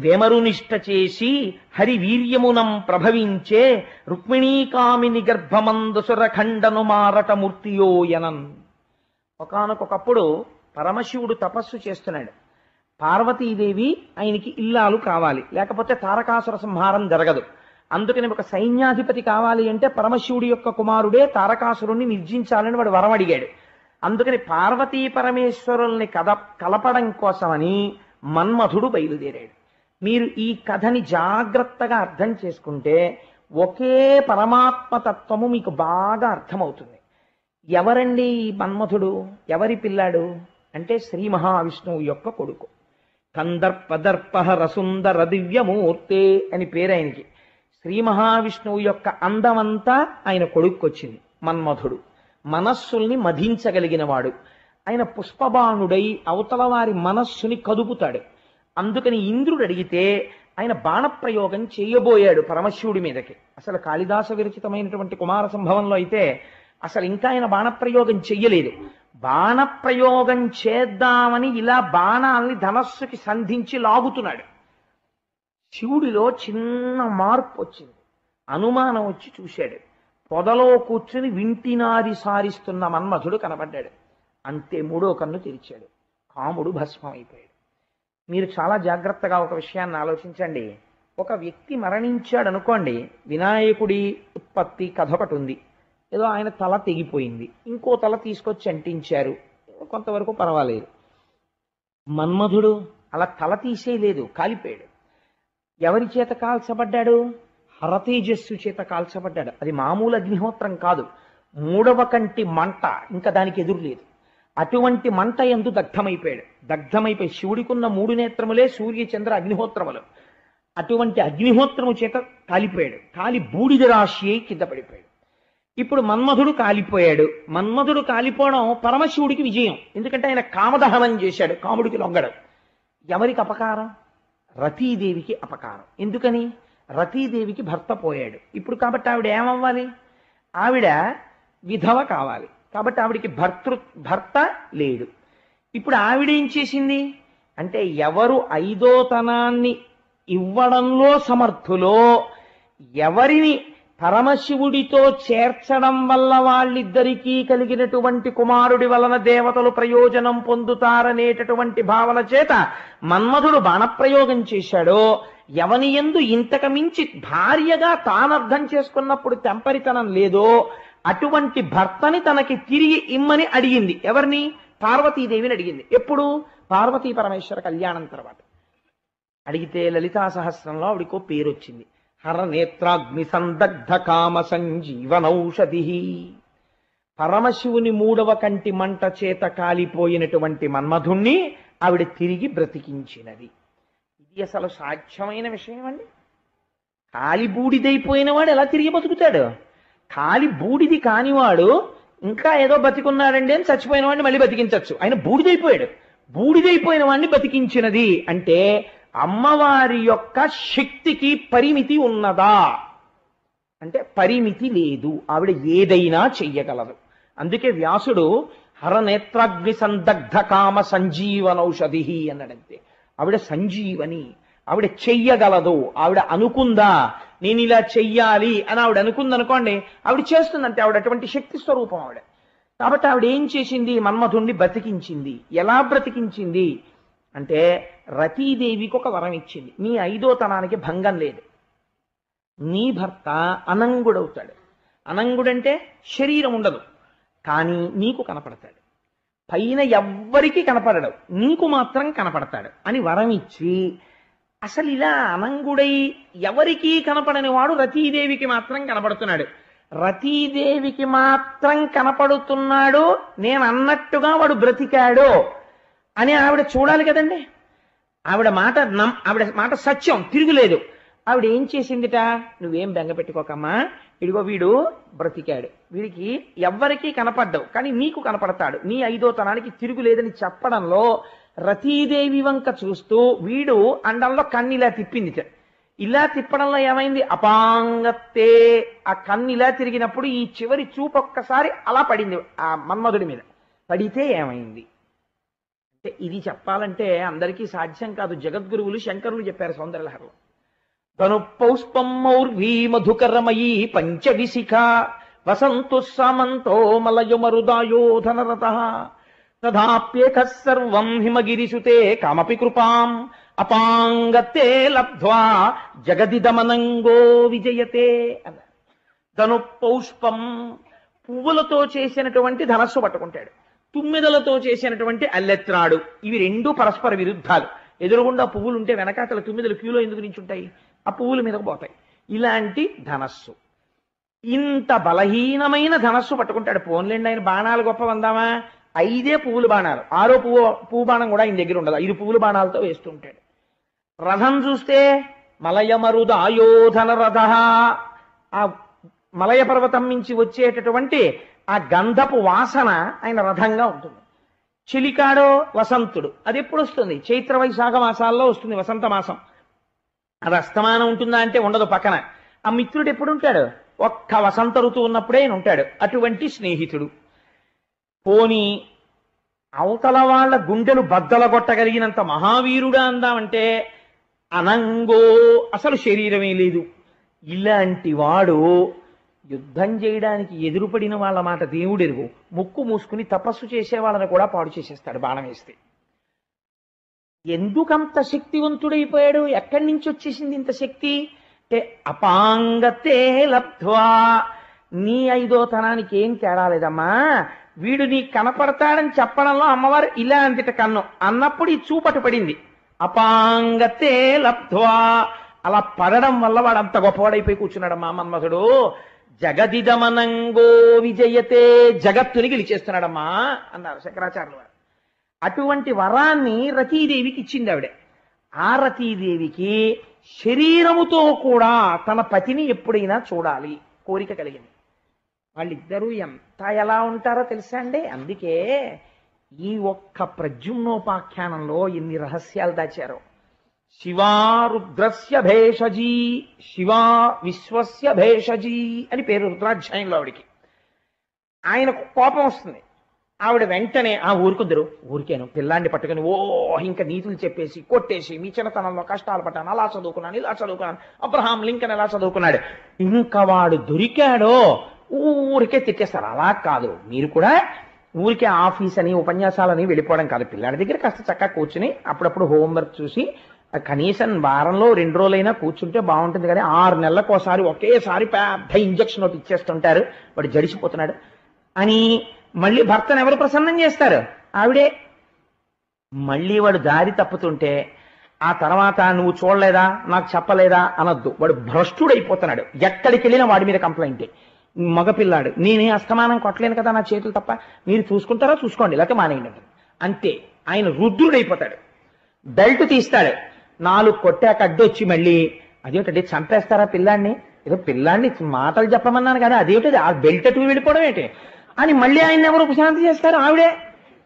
వేమరునిష్ట చేసి హరి వీర్యమునం ప్రభవించే రుక్మిణీకామిని గర్భమందుసురఖండను మారట మూర్తియోయనన్. ఒకానొకప్పుడు పరమశివుడు తపస్సు చేస్తున్నాడు. పార్వతీదేవి ఆయనకి ఇల్లాలు కావాలి, లేకపోతే తారకాసుర సంహారం జరగదు. అందుకని ఒక సైన్యాధిపతి కావాలి అంటే పరమశివుడి యొక్క కుమారుడే తారకాసురుణ్ణి నిర్జించాలని వాడు వరం అడిగాడు. అందుకని పార్వతీ పరమేశ్వరుల్ని కలపడం కోసమని మన్మథుడు బయలుదేరాడు. మీరు ఈ కథని జాగ్రత్తగా అర్థం చేసుకుంటే ఒకే పరమాత్మ తత్వము మీకు బాగా అర్థమవుతుంది. ఎవరండి ఈ మన్మథుడు? ఎవరి పిల్లాడు అంటే శ్రీ మహావిష్ణువు యొక్క కొడుకు. కందర్పదర్పహర సుందర దివ్యమూర్తే అని పేరు ఆయనకి. శ్రీ మహావిష్ణువు యొక్క అందమంతా ఆయన కొడుక్కొచ్చింది. మన్మథుడు మనస్సుల్ని మధించగలిగిన వాడు. ఆయన పుష్పబాణుడై అవతల వారి మనస్సుని కదుపుతాడు. అందుకని ఇంద్రుడు అడిగితే ఆయన బాణప్రయోగం చేయబోయాడు పరమశివుడి మీదకి. అసలు కాళిదాస విరచితమైనటువంటి కుమార సంభవంలో అయితే అసలు ఇంకా ఆయన బాణప్రయోగం చెయ్యలేదు. బాణప్రయోగం చేద్దామని ఇలా బాణాల్ని ధనస్సుకి సంధించి లాగుతున్నాడు. శివుడిలో చిన్న మార్పు వచ్చింది. అనుమానం వచ్చి చూశాడు. పొదలో కూర్చుని వింటినారి సారిస్తున్న మన్మథుడు కనబడ్డాడు. అంతే మూడో కన్ను తెరిచాడు. కాముడు భస్మం అయిపోయాడు. మీరు చాలా జాగ్రత్తగా ఒక విషయాన్ని ఆలోచించండి. ఒక వ్యక్తి మరణించాడు అనుకోండి, వినాయకుడి ఉత్పత్తి కథ ఒకటి ఉంది. ఏదో ఆయన తల తెగిపోయింది, ఇంకో తల తీసుకొచ్చి అంటించారు, కొంతవరకు పర్వాలేదు. మన్మధుడు అలా తల తీసేయలేదు, కాలిపోయాడు. ఎవరి చేత కాల్చబడ్డాడు? హరతేజస్సు చేత కాల్చబడ్డాడు. అది మామూలు అగ్నిహోత్రం కాదు, మూడవ కంటి మంట, ఇంకా దానికి ఎదురు లేదు. అటువంటి మంట యందు దగ్ధమైపోయాడు. దగ్ధమైపోయి శివుడికున్న 3 నేత్రములే సూర్య చంద్ర అగ్నిహోత్రములు. అటువంటి అగ్నిహోత్రము చేత కాలిపోయాడు. కాలి బూడిద రాశి అయి కింద పడిపోయాడు. ఇప్పుడు మన్మధుడు కాలిపోయాడు. మన్మధుడు కాలిపోవడం పరమశివుడికి విజయం. ఎందుకంటే ఆయన కామదహనం చేశాడు, కాముడికి లొంగడం. ఎవరికి అపకారం? రతీదేవికి అపకారం. ఎందుకని? రతీదేవికి భర్త పోయాడు. ఇప్పుడు కాబట్టి ఆవిడ ఏమవ్వాలి? ఆవిడ విధవ కావాలి. కాబట్టి ఆవిడికి భర్త లేడు. ఇప్పుడు ఆవిడేం చేసింది అంటే, ఎవరు ఐదోతనాన్ని ఇవ్వడంలో సమర్థులో ఎవరిని పరమశివుడితో చేర్చడం వల్ల వాళ్ళిద్దరికీ కలిగినటువంటి కుమారుడి వలన దేవతలు ప్రయోజనం పొందుతారనేటటువంటి భావన చేత మన్మధుడు బాణప్రయోగం చేశాడో, ఎవని యందు ఇంతకు మించి భార్యగా తానర్థం చేసుకున్నప్పుడు తెంపరితనం లేదో అటువంటి భర్తని తనకి తిరిగి ఇమ్మని అడిగింది. ఎవరిని? పార్వతీదేవిని అడిగింది. ఎప్పుడు? పార్వతీ పరమేశ్వర కళ్యాణం తర్వాత అడిగితే లలితా సహస్రంలో ఆవిడికో పేరు వచ్చింది, హరనేత్రాగ్ని సందగ్ధ కామ సంజీవనౌషధి. పరమశివుని 3వ కంటి మంట చేత కాలిపోయినటువంటి మన్మధుణ్ణి ఆవిడ తిరిగి బ్రతికించినది. ఇది అసలు సాధ్యమైన విషయం అండి. కాలి బూడిదైపోయిన వాడు ఎలా తిరిగి బతుకుతాడు? కాలి బూడిది కానివాడు ఇంకా ఏదో బతికున్నాడండి అని చచ్చిపోయిన వాడిని మళ్ళీ బతికించవచ్చు. ఆయన బూడిదైపోయాడు. బూడిదైపోయిన వాడిని బతికించినది అంటే అమ్మవారి యొక్క శక్తికి పరిమితి ఉన్నదా అంటే పరిమితి లేదు. ఆవిడ ఏదైనా చెయ్యగలదు. అందుకే వ్యాసుడు హరనేత్రాగ్ని సందగ్ధ కామ సంజీవనౌషధి అన్నాడంతే. ఆవిడ సంజీవని, ఆవిడ చెయ్యగలదు. ఆవిడ అనుకుందా నేను ఇలా చెయ్యాలి అని ఆవిడ అనుకుందనుకోండి, ఆవిడ చేస్తుందంటే ఆవిడ అటువంటి శక్తి స్వరూపం ఆవిడ. కాబట్టి ఆవిడ ఏం చేసింది? మన్మధుణ్ణి బ్రతికించింది. ఎలా బ్రతికించింది అంటే, రతీదేవికి ఒక వరం ఇచ్చింది. నీ 5వ తనానికి భంగం లేదు. నీ భర్త అనంగుడవుతాడు. అనంగుడంటే శరీరం ఉండదు, కానీ నీకు కనపడతాడు. పైన ఎవ్వరికీ కనపడడు, నీకు మాత్రం కనపడతాడు అని వరం ఇచ్చి, అసలు ఇలా అనంగుడై ఎవరికీ కనపడని వాడు రతీదేవికి మాత్రం కనపడుతున్నాడు. రతీదేవికి మాత్రం కనపడుతున్నాడు, నేను అన్నట్టుగా వాడు బ్రతికాడు అని ఆవిడ చూడాలి కదండి. ఆవిడ మాట సత్యం, తిరుగులేదు. ఆవిడ ఏం చేసిందిట? నువ్వేం బెంగ పెట్టుకోకమ్మా, ఇదిగో వీడు బ్రతికాడు, వీడికి ఎవ్వరికీ కనపడ్డావు కానీ నీకు కనపడతాడు, నీ 5వ తనానికి తిరుగులేదని చెప్పడంలో రతీదేవి వంక చూస్తూ వీడు అండంలో కన్ను ఇలా తిప్పింది. ఇలా తిప్పడంలో ఏమైంది? అపాంగత్తే. ఆ కన్ను ఇలా తిరిగినప్పుడు ఈ చివరి చూపు ఒక్కసారి అలా పడింది ఆ మన్మధుడి మీద. పడితే ఏమైంది? అంటే ఇది చెప్పాలంటే అందరికీ సాధ్యం కాదు. జగద్గురువులు శంకరులు చెప్పారు సౌందర్యలహరిలో. తను పౌష్పం మౌర్వీ మధుకరమయీ పంచవిశిఖ వసంతు సామంతో మలయమరుదాయోధనరత తథాప్యేక సర్వం హిమగిరిసుతే కామపి కృపాం అపాంగతే లబ్ధ్వా జగదిదమనంగో విజయతే అన్నారు. తను పౌష్పం, పువ్వులతో చేసినటువంటి ధనస్సు పట్టుకుంటాడు, తుమ్మిదలతో చేసినటువంటి అల్లెత్రాడు. ఇవి రెండు పరస్పర విరుద్ధాలు. ఎదురుగుండా పువ్వులు ఉంటే వెనకాతల తుమ్మిదలు క్యూలో ఎందుకు నించుంటాయి? ఆ పువ్వుల మీదకు పోతాయి. ఇలాంటి ధనస్సు, ఇంత బలహీనమైన ధనస్సు పట్టుకుంటాడు. పోన్లేండి ఆయన బాణాలు గొప్పవందామా, 5 పువ్వుల బాణాలు, 6వ పువ్వు బాణం కూడా ఆయన దగ్గర ఉండదు, 5 పువ్వుల బాణాలతో వేస్తుంటాడు. రథం చూస్తే మలయమరుద ఆయోధన రథ, ఆ మలయ పర్వతం నుంచి వచ్చేటటువంటి ఆ గంధపు వాసన ఆయన రథంగా ఉంటుంది. చిలికాడో వసంతుడు, అది ఎప్పుడు వస్తుంది? చైత్ర వైశాఖ మాసాల్లో వస్తుంది వసంత మాసం. అది అస్తమానం ఉంటుందా అంటే ఉండదు. పక్కన ఆ మిత్రుడు ఎప్పుడు ఉంటాడు? ఒక్క వసంత ఋతువు ఉన్నప్పుడే ఆయన ఉంటాడు. అటువంటి స్నేహితుడు. పోని అవతల వాళ్ళ గుండెలు బద్దలగొట్టగలిగినంత మహావీరుడా అందామంటే అనంగో, అసలు శరీరమే లేదు. ఇలాంటి వాడు యుద్ధం చేయడానికి ఎదురుపడిన వాళ్ళ మాట దేవుడెరుగు, ముక్కు మూసుకుని తపస్సు చేసే వాళ్ళని కూడా పాడు చేసేస్తాడు బాణం వేస్తే. ఎందుకంత శక్తివంతుడైపోయాడు? ఎక్కడి నుంచి వచ్చేసింది ఇంత శక్తి అంటే అపాంగతే లబ్ధ్వా. నీ 5వ తనానికి ఏం తేడా లేదమ్మా, వీడు నీ కనపడతాడని చెప్పడంలో అమ్మవారు ఇలా అంతట కన్ను అన్నప్పుడు ఈ చూపటు పడింది. అపాంగతే లబ్ధ్వా, అలా పడడం వల్ల వాడు అంత గొప్పవాడైపోయి కూర్చున్నాడమ్మా మన్మథుడు. జగదిదమనంగో విజయతే, జగత్తుని గెలిచేస్తున్నాడమ్మా అన్నారు శంకరాచార్యులు వారు. అటువంటి వరాన్ని రతీదేవికి ఇచ్చింది ఆవిడ. ఆ రతీదేవికి శరీరముతో కూడా తన పతిని ఎప్పుడైనా చూడాలి కోరిక కలిగింది. వాళ్ళిద్దరూ ఎంత ఎలా ఉంటారో తెలుసా అండి. అందుకే ఈ ఒక్క ప్రద్యుమ్నోపాఖ్యానంలో ఎన్ని రహస్యాలు దాచారో. శివా రుద్రస్య భేషజీ, శివా విశ్వస్య భేషజీ అని పేరు రుద్రాధ్యాయంలో ఆవిడికి. ఆయనకు కోపం వస్తుంది. ఆవిడ వెంటనే ఆ ఊరుకుందరు, ఊరికేను పిల్లాన్ని పట్టుకుని ఓ ఇంకా నీతులు చెప్పేసి కొట్టేసి, మీ చిన్నతనంలో కష్టాలు పడ్డాను, అలా చదువుకున్నాను, ఇలా చదువుకున్నాను, అబ్రహాం లింకన్ ఎలా చదువుకున్నాడు, ఇంకా వాడు దొరికాడో ఊరికే తిట్టేస్తారు. అలా కాదు, మీరు కూడా ఊరికే ఆఫీస్ అని ఉపన్యాసాలని వెళ్ళిపోవడం కాదు. పిల్లాడి దగ్గర కాస్త చక్కగా కూర్చుని అప్పుడప్పుడు హోంవర్క్ చూసి కనీసం వారంలో 2 రోజులైనా కూర్చుంటే బాగుంటుంది. కానీ 6 నెలలకు ఒకసారి ఒకేసారి పెద్ద ఇంజక్షన్ ఒకటి ఇచ్చేస్తుంటారు, వాడు జడిసిపోతున్నాడు అని. మళ్ళీ భర్తను ఎవరు ప్రసన్నం చేస్తారు? ఆవిడే. మళ్ళీ వాడు దారి తప్పుతుంటే ఆ తర్వాత నువ్వు చూడలేదా, నాకు చెప్పలేదా అనొద్దు. వాడు భ్రష్టుడైపోతున్నాడు. ఎక్కడికి వెళ్ళినా వాడి మీద కంప్లైంటే. మగపిల్లాడు, నేనే అస్తమానం కొట్టలేను కదా నా చేతులు తప్ప, మీరు చూసుకుంటారా చూసుకోండి, లేకపోతే మానేయండి అంతే. ఆయన రుద్రుడైపోతాడు. బెల్ట్ తీస్తాడు, 4 కొట్టాక అడ్డొచ్చి మళ్ళీ అదేమిటండి చంపేస్తారా పిల్లాన్ని, ఏదో పిల్లాన్ని మాటలు చెప్పమన్నాను కదా, అదేమిటది ఆ బెల్ట్ అటు వెళ్ళిపోవడం ఏంటి అని మళ్ళీ ఆయన ఎవరు ఉపశాంతి చేస్తారు? ఆవిడే.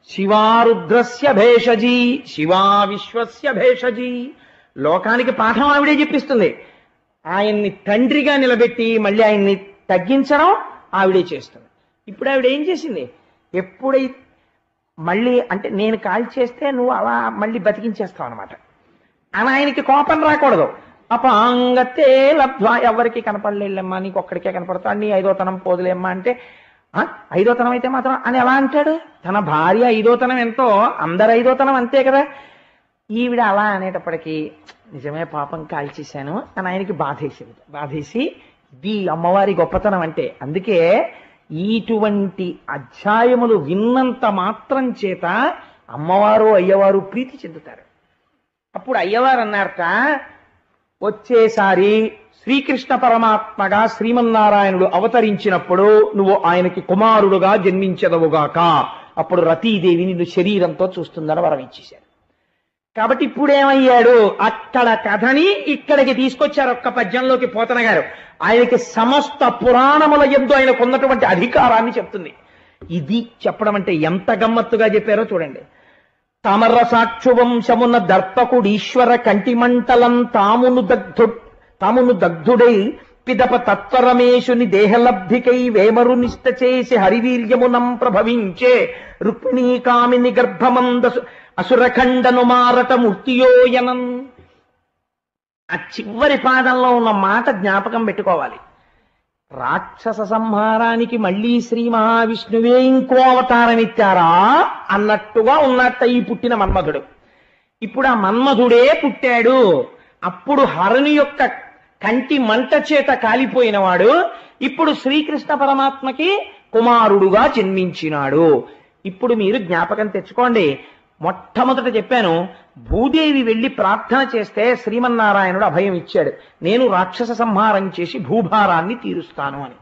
శివారుద్రస్య భేషజీ, శివా విశ్వస్య భేషజీ. లోకానికి పాఠం ఆవిడే చెప్పిస్తుంది. ఆయన్ని తండ్రిగా నిలబెట్టి మళ్ళీ ఆయన్ని తగ్గించడం ఆవిడే చేస్తుంది. ఇప్పుడు ఆవిడ ఏం చేసింది? ఎప్పుడైతే మళ్ళీ అంటే నేను కాల్ చేస్తే నువ్వు అలా మళ్ళీ బతికించేస్తావు అనమాట అని ఆయనకి కోపం రాకూడదు. అపాంగతే లబ్ధ్వా, ఎవరికి కనపడలేమ్మా, నీకు ఒక్కడికే కనపడతాడు, నీ 5వ తనం పోదులేమ్మా అంటే 5వ తనం అయితే మాత్రం అని ఎలా అంటాడు? తన భార్య 5వ తనం ఎంతో అందరు 5వ తనం అంతే కదా. ఈవిడ అలా అనేటప్పటికీ నిజమే పాపం కాల్చేశాను అని ఆయనకి బాధేసి ఇది అమ్మవారి గొప్పతనం అంటే. అందుకే ఇటువంటి అధ్యాయములు విన్నంత మాత్రం చేత అమ్మవారు అయ్యవారు ప్రీతి చెందుతారు. అప్పుడు అయ్యవారు అన్నారట, వచ్చేసారి శ్రీకృష్ణ పరమాత్మగా శ్రీమన్నారాయణుడు అవతరించినప్పుడు నువ్వు ఆయనకి కుమారుడుగా జన్మించదవుగాక, అప్పుడు రతీదేవి నిన్ను శరీరంతో చూస్తుందని వరం ఇచ్చేశారు. కాబట్టి ఇప్పుడేమయ్యాడు? అక్కడ కథని ఇక్కడికి తీసుకొచ్చారు ఒక్క పద్యంలోకి పోతన గారు. ఆయనకి సమస్త పురాణముల యందు ఆయనకు ఉన్నటువంటి అధికారాన్ని చెప్తుంది. ఇది చెప్పడం అంటే ఎంత గమ్మత్తుగా చెప్పారో చూడండి. తమర సాక్షువంశమున దర్పకుడీశ్వర కంటిమంటలం తామును దగ్ధుడై పిదప తత్వరమేశుని దేహలబ్ధికై వేమరు నిష్ట చేసి హరివీర్యమునం ప్రభవించే రుక్మిణీకామిని గర్భమందసు అసురఖండను మారట మూర్తియోయనన్. ఆ చివరి పాదంలో ఉన్న మాట జ్ఞాపకం పెట్టుకోవాలి. రాక్షస సంహారానికి మళ్ళీ శ్రీ మహావిష్ణువే ఇంకో అవతారం ఇచ్చారా అన్నట్టుగా ఉన్నట్ట ఈ పుట్టిన మన్మధుడు. ఇప్పుడు ఆ మన్మధుడే పుట్టాడు. అప్పుడు హరుని యొక్క కంటి మంట చేత కాలిపోయినవాడు ఇప్పుడు శ్రీకృష్ణ పరమాత్మకి కుమారుడుగా జన్మించినాడు. ఇప్పుడు మీరు జ్ఞాపకం తెచ్చుకోండి. మొట్టమొదట చెప్పాను, భూదేవి వెళ్లి ప్రార్థన చేస్తే శ్రీమన్నారాయణుడు అభయం ఇచ్చాడు, నేను రాక్షస సంహారం చేసి భూభారాన్ని తీరుస్తాను అని.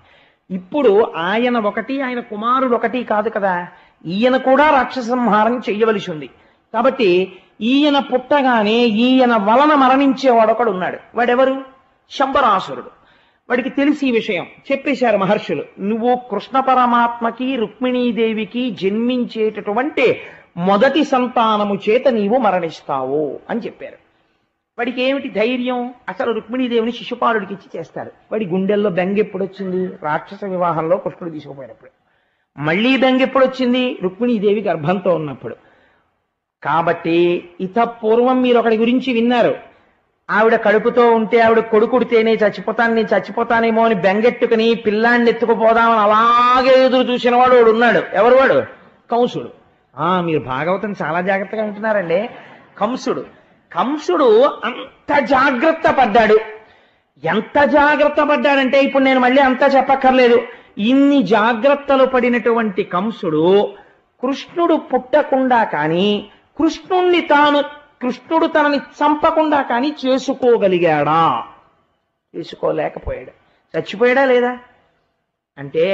ఇప్పుడు ఆయన ఒకటి, ఆయన కుమారుడు ఒకటి కాదు కదా, ఈయన కూడా రాక్షస సంహారం చెయ్యవలసి ఉంది. కాబట్టి ఈయన పుట్టగానే ఈయన వలన మరణించేవాడు ఒకడు ఉన్నాడు. వాడెవరు? శంబరాసురుడు. వాడికి తెలిసి ఈ విషయం చెప్పేశారు మహర్షులు, నువ్వు కృష్ణ పరమాత్మకి రుక్మిణీదేవికి జన్మించేటటువంటి మొదటి సంతానము చేత నీవు మరణిస్తావు అని చెప్పారు. వాడికి ఏమిటి ధైర్యం? అసలు రుక్మిణీదేవిని శిశుపాలుడికి ఇచ్చి చేస్తారు. వాడి గుండెల్లో బెంగ ఎప్పుడు వచ్చింది? రాక్షస వివాహంలో కృష్ణుడు తీసుకుపోయినప్పుడు. మళ్ళీ బెంగ ఎప్పుడు వచ్చింది? రుక్మిణీదేవి గర్భంతో ఉన్నప్పుడు. కాబట్టి పూర్వం మీరు ఒకటి గురించి విన్నారు, ఆవిడ కడుపుతో ఉంటే ఆవిడ కొడుకుడితే నేను చచ్చిపోతానేమో అని బెంగెట్టుకుని పిల్లాన్ని ఎత్తుకుపోదామని అలాగే ఎదురు చూసిన వాడు వాడు ఉన్నాడు. ఎవరు వాడు? కంసుడు. మీరు భాగవతం చాలా జాగ్రత్తగా వింటున్నారండి. కంసుడు అంత జాగ్రత్త పడ్డాడు. ఎంత జాగ్రత్త పడ్డాడంటే ఇప్పుడు నేను మళ్ళీ అంతా చెప్పక్కర్లేదు. ఇన్ని జాగ్రత్తలు పడినటువంటి కంసుడు కృష్ణుడు పుట్టకుండా కానీ కృష్ణుడు తనని చంపకుండా కానీ చేసుకోగలిగాడా? చేసుకోలేకపోయాడు. చచ్చిపోయాడా లేదా? అంటే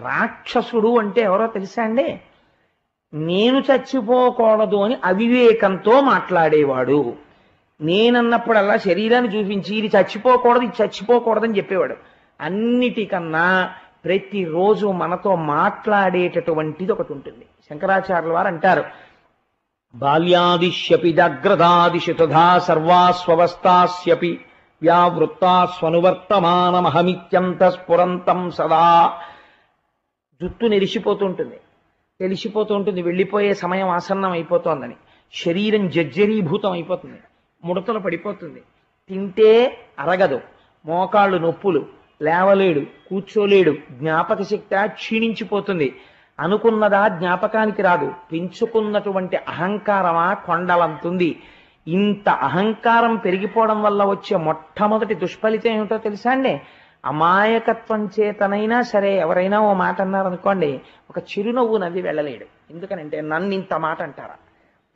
రాక్షసుడు అంటే ఎవరో తెలుసా అండి? నేను చచ్చిపోకూడదు అని అవివేకంతో మాట్లాడేవాడు. నేనన్నప్పుడల్లా శరీరాన్ని చూపించి ఇది చచ్చిపోకూడదని చెప్పేవాడు. అన్నిటికన్నా ప్రతిరోజు మనతో మాట్లాడేటటువంటిది ఒకటి ఉంటుంది. శంకరాచార్యుల వారు అంటారు, బాల్యాదిశ్యపి జాగ్రదాదిషు తథా సర్వాస్వవస్థాస్యపి వ్యావృత్తాస్వనువర్తమానమహమిత్యంత స్ఫురంతం సదా. జుట్టు తెలిసిపోతూ ఉంటుంది వెళ్ళిపోయే సమయం ఆసన్నం అయిపోతోందని. శరీరం జర్జరీభూతం అయిపోతుంది, ముడతలు పడిపోతుంది, తింటే అరగదు, మోకాళ్ళు నొప్పులు, లేవలేడు, కూర్చోలేడు, జ్ఞాపక శక్తి క్షీణించిపోతుంది. అనుకున్నదా జ్ఞాపకానికి రాదు. పెంచుకున్నటువంటి అహంకారమా కొండలంతుంది. ఇంత అహంకారం పెరిగిపోవడం వల్ల వచ్చే మొట్టమొదటి దుష్ఫలితం ఏమిటో తెలుసా అండి? అమాయకత్వం చేతనైనా సరే ఎవరైనా ఓ మాట అన్నారనుకోండి, ఒక చిరునవ్వు నవ్వి వెళ్ళలేడు. ఎందుకనంటే నన్ను ఇంత మాట అంటారా?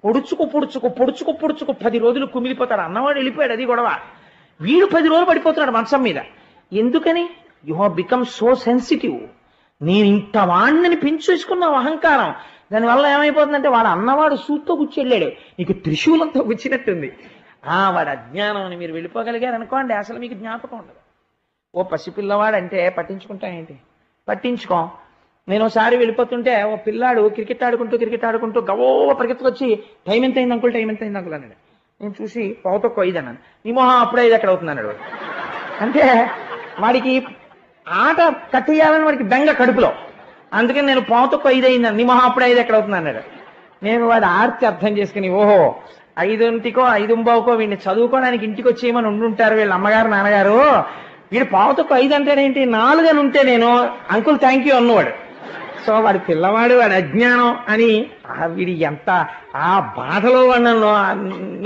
పొడుచుకు 10 రోజులు కుమిలిపోతాడు. అన్నవాడు వెళ్ళిపోయాడు, అది గొడవ. వీడు 10 రోజులు పడిపోతున్నాడు మంచం మీద. ఎందుకని? You have become so sensitive. నేను ఇంత వాణ్ణని పెంచేసుకున్నావు అహంకారం. దానివల్ల ఏమైపోతుందంటే వాడు అన్నవాడు సూత్తో కూర్చెళ్ళాడు, నీకు త్రిశూలంతో కూర్చున్నట్టుంది. వాడు అజ్ఞానం అని మీరు వెళ్ళిపోగలిగారు అనుకోండి, అసలు మీకు జ్ఞాపకం ఉండదు. ఓ పసిపిల్లవాడంటే పట్టించుకుంటానేంటి? పట్టించుకో. నేను ఒకసారి వెళ్ళిపోతుంటే ఓ పిల్లాడు క్రికెట్ ఆడుకుంటూ గవో పరిగెత్తుకొచ్చి టైం ఎంత అయింది అంకుల్ అన్నాడు. నేను చూసి పావుతో 5 అన్నాను. నీ మొహం అప్పుడే 5 ఎక్కడ అవుతుంది అన్నాడు. అంటే వాడికి ఆట కట్టేయాలని వాడికి బెంగ కడుపులో. అందుకని నేను పావుతో 5 అయిందని, నీ మొహం అప్పుడే 5 ఎక్కడ అవుతుంది అన్నాడు. నేను వాడి ఆర్తి అర్థం చేసుకుని, ఓహో 5:00కో 5:15కో వీడిని చదువుకోవడానికి ఇంటికి వచ్చేయమని ఉండుంటారు వీళ్ళ అమ్మగారు నాన్నగారు. వీడు పావుతో 5 అంటేనేంటి, 4 అని ఉంటే నేను అంకుల్ థ్యాంక్ యూ అన్నవాడు. సో వాడి పిల్లవాడు, వాడి అజ్ఞానం అని వీడి ఎంత ఆ బాధలో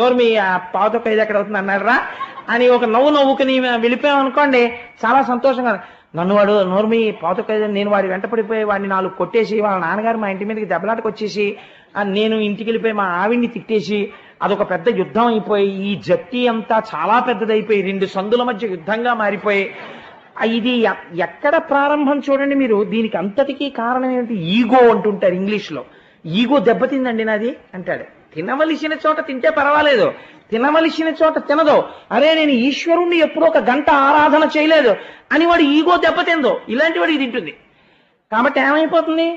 నోర్మి పావుతో 5 ఎక్కడ అవుతుంది అన్నారా అని ఒక నవ్వుకుని వెళ్ళిపోయామనుకోండి, చాలా సంతోషంగా. నన్ను వాడు నోర్మి పావుతో 5 నేను వాడి వెంట పడిపోయి వాడిని 4 కొట్టేసి వాళ్ళ నాన్నగారు మా ఇంటి మీదకి దెబ్బలాటకు వచ్చేసి నేను ఇంటికి వెళ్ళిపోయి మా ఆవిడ్ని తిట్టేసి అదొక పెద్ద యుద్ధం అయిపోయి ఈ జట్టి అంతా చాలా పెద్దదైపోయి 2 సందుల మధ్య యుద్ధంగా మారిపోయి ఇది ఎక్కడ ప్రారంభం చూడండి మీరు. దీనికి అంతటికీ కారణం ఏమిటి? ఈగో అంటుంటారు ఇంగ్లీష్లో. ఈగో దెబ్బతిందండి నాది అంటాడు. తినవలసిన చోట తింటే పర్వాలేదు, తినవలసిన చోట తినదు. అరే నేను ఈశ్వరుణ్ణి ఎప్పుడో 1 గంట ఆరాధన చేయలేదు అని వాడు ఈగో దెబ్బతిందో, ఇలాంటి వాడికి తింటుంది. కాబట్టి ఏమైపోతుంది?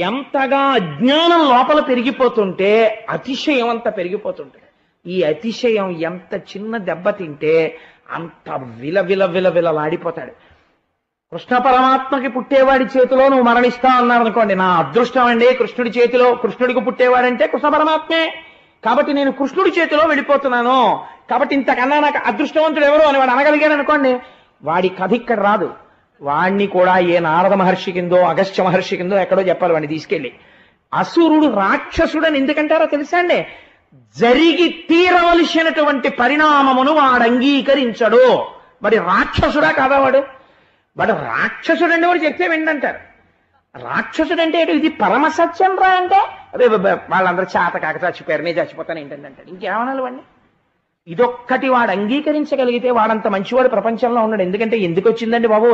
ఎంతగా అజ్ఞానం లోపల పెరిగిపోతుంటే అతిశయం అంత పెరిగిపోతుంటుంది. ఈ అతిశయం ఎంత చిన్న దెబ్బ తింటే అంత విలవిలలాడిపోతాడు. కృష్ణ పరమాత్మకి పుట్టేవాడి చేతిలో నువ్వు మరణిస్తావు అన్నారు అనుకోండి, నా అదృష్టం అండి కృష్ణుడి చేతిలో, కృష్ణుడికి పుట్టేవాడంటే కృష్ణ పరమాత్మే, కాబట్టి నేను కృష్ణుడి చేతిలో వెళ్ళిపోతున్నాను, కాబట్టి ఇంతకన్నా నాకు అదృష్టవంతుడు ఎవరు అని వాడు అనగలిగాడు అనుకోండి, వాడి కథ ఇక్కడ రాదు. వాణ్ణి కూడా ఏ నారద మహర్షి కిందో అగస్త్య మహర్షి కిందో ఎక్కడో చెప్పాలి వాడిని తీసుకెళ్ళి. అసురుడు రాక్షసుడని ఎందుకంటారో తెలుసా అండి? జరిగి తీరవలసినటువంటి పరిణామమును వాడు అంగీకరించడు. మరి రాక్షసుడా కాదా వాడు? వాడు రాక్షసుడంటే వాడు చెప్తే విండంటారు. రాక్షసుడంటే ఇది పరమసత్యం రా అంటే అదే వాళ్ళందరూ చేత కాక చచ్చిపోయారు, నేను చచ్చిపోతాను ఏంటంటే అంటాడు. ఇంకేమనాలి వాడిని? ఇదొక్కటి వాడు అంగీకరించగలిగితే వాడంత మంచివాడు ప్రపంచంలో ఉన్నాడు. ఎందుకంటే ఎందుకు వచ్చిందండి బాబు,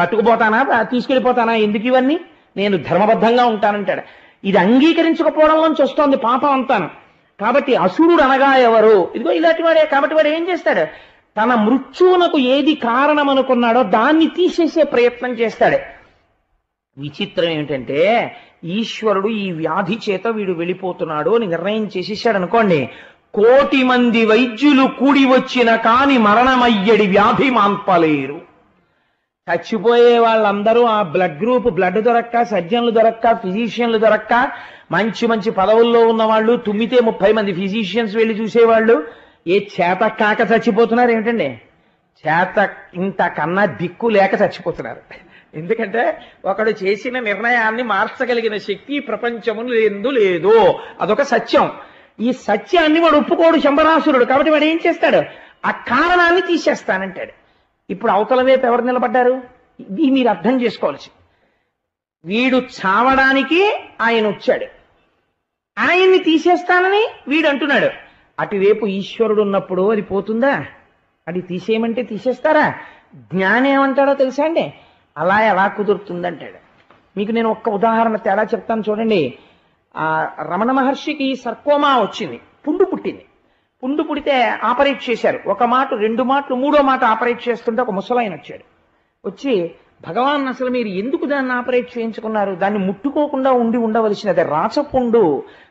కట్టుకుపోతానా తీసుకెళ్ళిపోతానా, ఎందుకు ఇవన్నీ, నేను ధర్మబద్ధంగా ఉంటానంటాడు. ఇది అంగీకరించకపోవడంలోంచి వస్తోంది పాపం అంతాను. కాబట్టి అసురుడు అనగా ఎవరు? ఇదిగో ఇలాంటి వాడే. కాబట్టి వాడు ఏం చేస్తాడు? తన మృత్యువునకు ఏది కారణం అనుకున్నాడో దాన్ని తీసేసే ప్రయత్నం చేస్తాడు. విచిత్రం ఏమిటంటే ఈశ్వరుడు ఈ వ్యాధి చేత వీడు వెళ్ళిపోతున్నాడు అని నిర్ణయం చేసేసాడు అనుకోండి, 1,000,000 మంది వైద్యులు కూడి వచ్చిన కాని మరణమయ్యడి వ్యాధి మాన్పలేరు. చచ్చిపోయే వాళ్ళందరూ ఆ బ్లడ్ దొరక్క, సర్జన్లు దొరక్క, ఫిజీషియన్లు దొరక్క, మంచి మంచి పదవుల్లో ఉన్న వాళ్ళు, తుమ్మితే 30 మంది ఫిజీషియన్స్ వెళ్ళి చూసేవాళ్ళు, ఏ చేత కాక చచ్చిపోతున్నారు ఏమిటండి? చేత ఇంతకన్నా దిక్కు లేక చచ్చిపోతున్నారు. ఎందుకంటే ఒకడు చేసిన నిర్ణయాన్ని మార్చగలిగిన శక్తి ప్రపంచమును లేదు. అదొక సత్యం. ఈ సత్యాన్ని వాడు ఒప్పుకోడు శంబరాసురుడు. కాబట్టి వాడు ఏం చేస్తాడు? ఆ కారణాన్ని తీసేస్తానంటాడు. ఇప్పుడు అవతల వైపు ఎవరు నిలబడ్డారు? ఇది మీరు అర్థం చేసుకోవాల్సి. వీడు చావడానికి ఆయన వచ్చాడు, ఆయన్ని తీసేస్తానని వీడు అంటున్నాడు. అటువైపు ఈశ్వరుడు ఉన్నప్పుడు అది పోతుందా? అది తీసేయమంటే తీసేస్తారా? జ్ఞానం ఏమంటాడో తెలుసా అండి? అలా ఎలా కుదురుతుందంటాడు. మీకు నేను ఒక్క ఉదాహరణ తేడా చెప్తాను చూడండి. ఆ రమణ మహర్షికి సర్కోమా వచ్చింది, పుండు పుట్టింది. పుండు పుడితే ఆపరేట్ చేశారు. 1 మాట 2 మాటలు 3వ మాట ఆపరేట్ చేస్తుంటే ఒక ముసలాయన వచ్చాడు. వచ్చి, భగవాన్ అసలు మీరు ఎందుకు దాన్ని ఆపరేట్ చేయించుకున్నారు? దాన్ని ముట్టుకోకుండా ఉండవలసినది, రాచపుండు,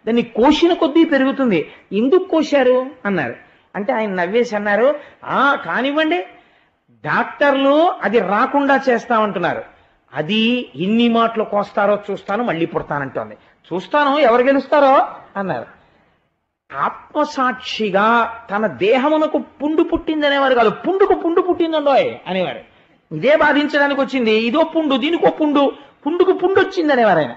దాన్ని కోసిన కొద్దీ పెరుగుతుంది, ఎందుకు కోశారు అన్నారు. అంటే ఆయన నవ్వేసి అన్నారు, కానివ్వండి, డాక్టర్లు అది రాకుండా చేస్తామంటున్నారు, అది ఎన్ని మాటలు కోస్తారో చూస్తాను, మళ్ళీ పుడతానంటోంది, చూస్తాను ఎవరు గెలుస్తారో అన్నారు. ఆత్మసాక్షిగా తన దేహమునకు పుండు పుట్టిందనేవారు కాదు, పుండుకు పుండు పుట్టిందండోయ్ అనేవారు. ఇదే బాధించడానికి వచ్చింది, ఇదో పుండు, దీనికో పుండు, పుండుకు పుండు వచ్చిందనేవారు ఆయన.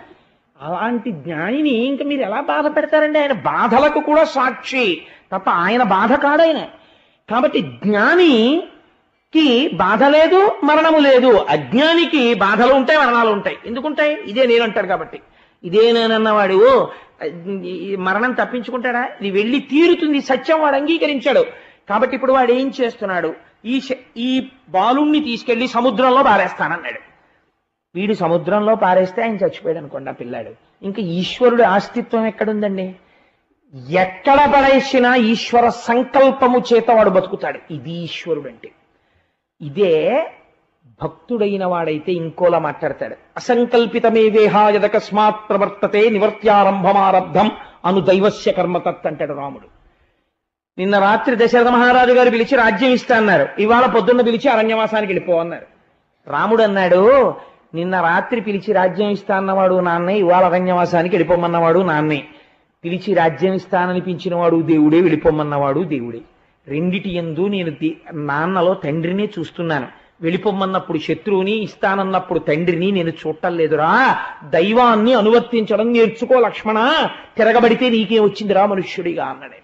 అలాంటి జ్ఞానిని ఇంకా మీరు ఎలా బాధ పెడతారండి? ఆయన బాధలకు కూడా సాక్షి తప్ప ఆయన బాధ కాడాయన. కాబట్టి జ్ఞానికి బాధ లేదు, మరణము లేదు. అజ్ఞానికి బాధలు ఉంటాయి, మరణాలు ఉంటాయి. ఎందుకుంటాయి? ఇదే నేను అంటాడు. కాబట్టి ఇదే నేనన్నవాడు మరణం తప్పించుకుంటాడా? ఇది వెళ్ళి తీరుతుంది, సత్యం వాడు అంగీకరించాడు. కాబట్టి ఇప్పుడు వాడు ఏం చేస్తున్నాడు? ఈ బాలుణ్ణి తీసుకెళ్లి సముద్రంలో పారేస్తానన్నాడు. వీడు సముద్రంలో పారేస్తే ఆయన చచ్చిపోయాడు అనుకోండి ఆ పిల్లాడు. ఇంకా ఈశ్వరుడు అస్తిత్వం ఎక్కడుందండి? ఎక్కడ పడేసినా ఈశ్వర సంకల్పము చేత వాడు బతుకుతాడు. ఇది ఈశ్వరుడు అంటే. ఇదే భక్తుడైన వాడైతే ఇంకోలా మాట్లాడతాడు. అసంకల్పితమే వేహాయదకస్మాత్ ప్రవర్తతే నివర్త్యారంభమారబ్ధం అను దైవస్య కర్మతత్ అంటాడు రాముడు. నిన్న రాత్రి దశరథ మహారాజు గారు పిలిచి రాజ్యం ఇస్తా అన్నారు, ఇవాళ పొద్దున్న పిలిచి అరణ్యవాసానికి వెళ్ళిపో అన్నారు. రాముడు అన్నాడు, నిన్న రాత్రి పిలిచి రాజ్యం ఇస్తా అన్నవాడు నాన్నే, ఇవాళ అరణ్యవాసానికి వెళ్ళిపోమన్నవాడు నాన్నే. పిలిచి రాజ్యం ఇస్తాననిపించిన వాడు దేవుడే, వెళ్ళిపోమన్నవాడు దేవుడే. రెండిటి యందు నేను నాన్నలో తండ్రినే చూస్తున్నాను. వెళ్ళిపోమన్నప్పుడు శత్రువుని, ఇస్తానన్నప్పుడు తండ్రిని నేను చూడటం లేదురా. దైవాన్ని అనువర్తించడం నేర్చుకో లక్ష్మణ, తిరగబడితే నీకే వచ్చిందిరా మనుష్యుడిగా అన్నాడు.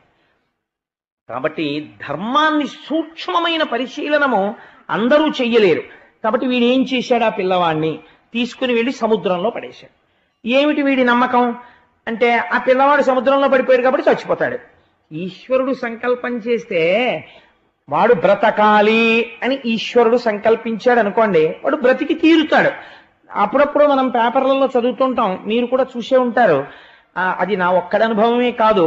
కాబట్టి ధర్మాన్ని సూక్ష్మమైన పరిశీలనము అందరూ చెయ్యలేరు. కాబట్టి వీడు ఏం చేశాడు? ఆ పిల్లవాడిని తీసుకుని వెళ్ళి సముద్రంలో పడేశాడు. ఏమిటి వీడి నమ్మకం అంటే, ఆ పిల్లవాడు సముద్రంలో పడిపోయాడు కాబట్టి చచ్చిపోతాడు. ఈశ్వరుడు సంకల్పం చేస్తే వాడు బ్రతకాలి అని ఈశ్వరుడు సంకల్పించాడు అనుకోండి, వాడు బ్రతికి తీరుతాడు. అప్పుడప్పుడు మనం పేపర్లలో చదువుతుంటాం, మీరు కూడా చూసే ఉంటారు. అది నా ఒక్కడి అనుభవమే కాదు,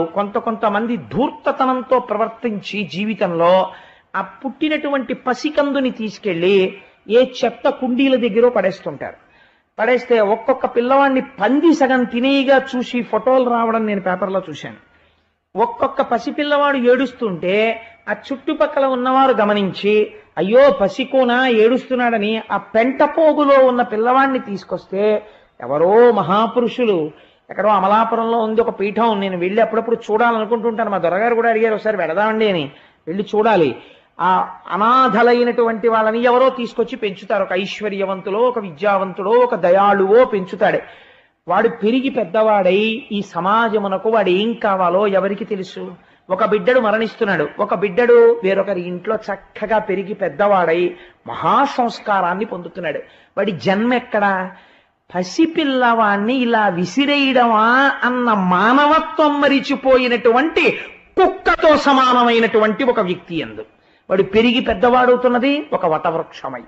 కొంతమంది ధూర్తతనంతో ప్రవర్తించి జీవితంలో ఆ పుట్టినటువంటి పసికందుని తీసుకెళ్లి ఏ చెత్త కుండీల దగ్గర పడేస్తుంటారు. పడేస్తే ఒక్కొక్క పిల్లవాడిని పంది సగం తినేగా చూసి ఫోటోలు రావడం నేను పేపర్లో చూశాను. ఒక్కొక్క పసిపిల్లవాడు ఏడుస్తుంటే ఆ చుట్టుపక్కల ఉన్నవారు గమనించి అయ్యో పసికోన ఏడుస్తున్నాడని ఆ పెంట పోగులో ఉన్న పిల్లవాడిని తీసుకొస్తే ఎవరో మహాపురుషులు, ఎక్కడో అమలాపురంలో ఉంది ఒక పీఠం, నేను వెళ్ళి అప్పుడప్పుడు చూడాలనుకుంటుంటాను. మా దొరగారు కూడా అడిగారు ఒకసారి వెడదామండి అని. వెళ్ళి చూడాలి. ఆ అనాథలైనటువంటి వాళ్ళని ఎవరో తీసుకొచ్చి పెంచుతారు. ఒక ఐశ్వర్యవంతులో, ఒక విద్యావంతుడో, ఒక దయాళువో పెంచుతాడు. వాడు పెరిగి పెద్దవాడై ఈ సమాజమునకు వాడు ఏం కావాలో ఎవరికి తెలుసు? ఒక బిడ్డడు మరణిస్తున్నాడు, ఒక బిడ్డడు వేరొకరి ఇంట్లో చక్కగా పెరిగి పెద్దవాడై మహాసంస్కారాన్ని పొందుతున్నాడు. వాడి జన్మ ఎక్కడా? పసిపిల్లవాణ్ణి ఇలా విసిరేయడమా అన్న మానవత్వం మరిచిపోయినటువంటి కుక్కతో సమానమైనటువంటి ఒక వ్యక్తి యందు వాడు పెరిగి పెద్దవాడవుతున్నది ఒక వటవృక్షమై.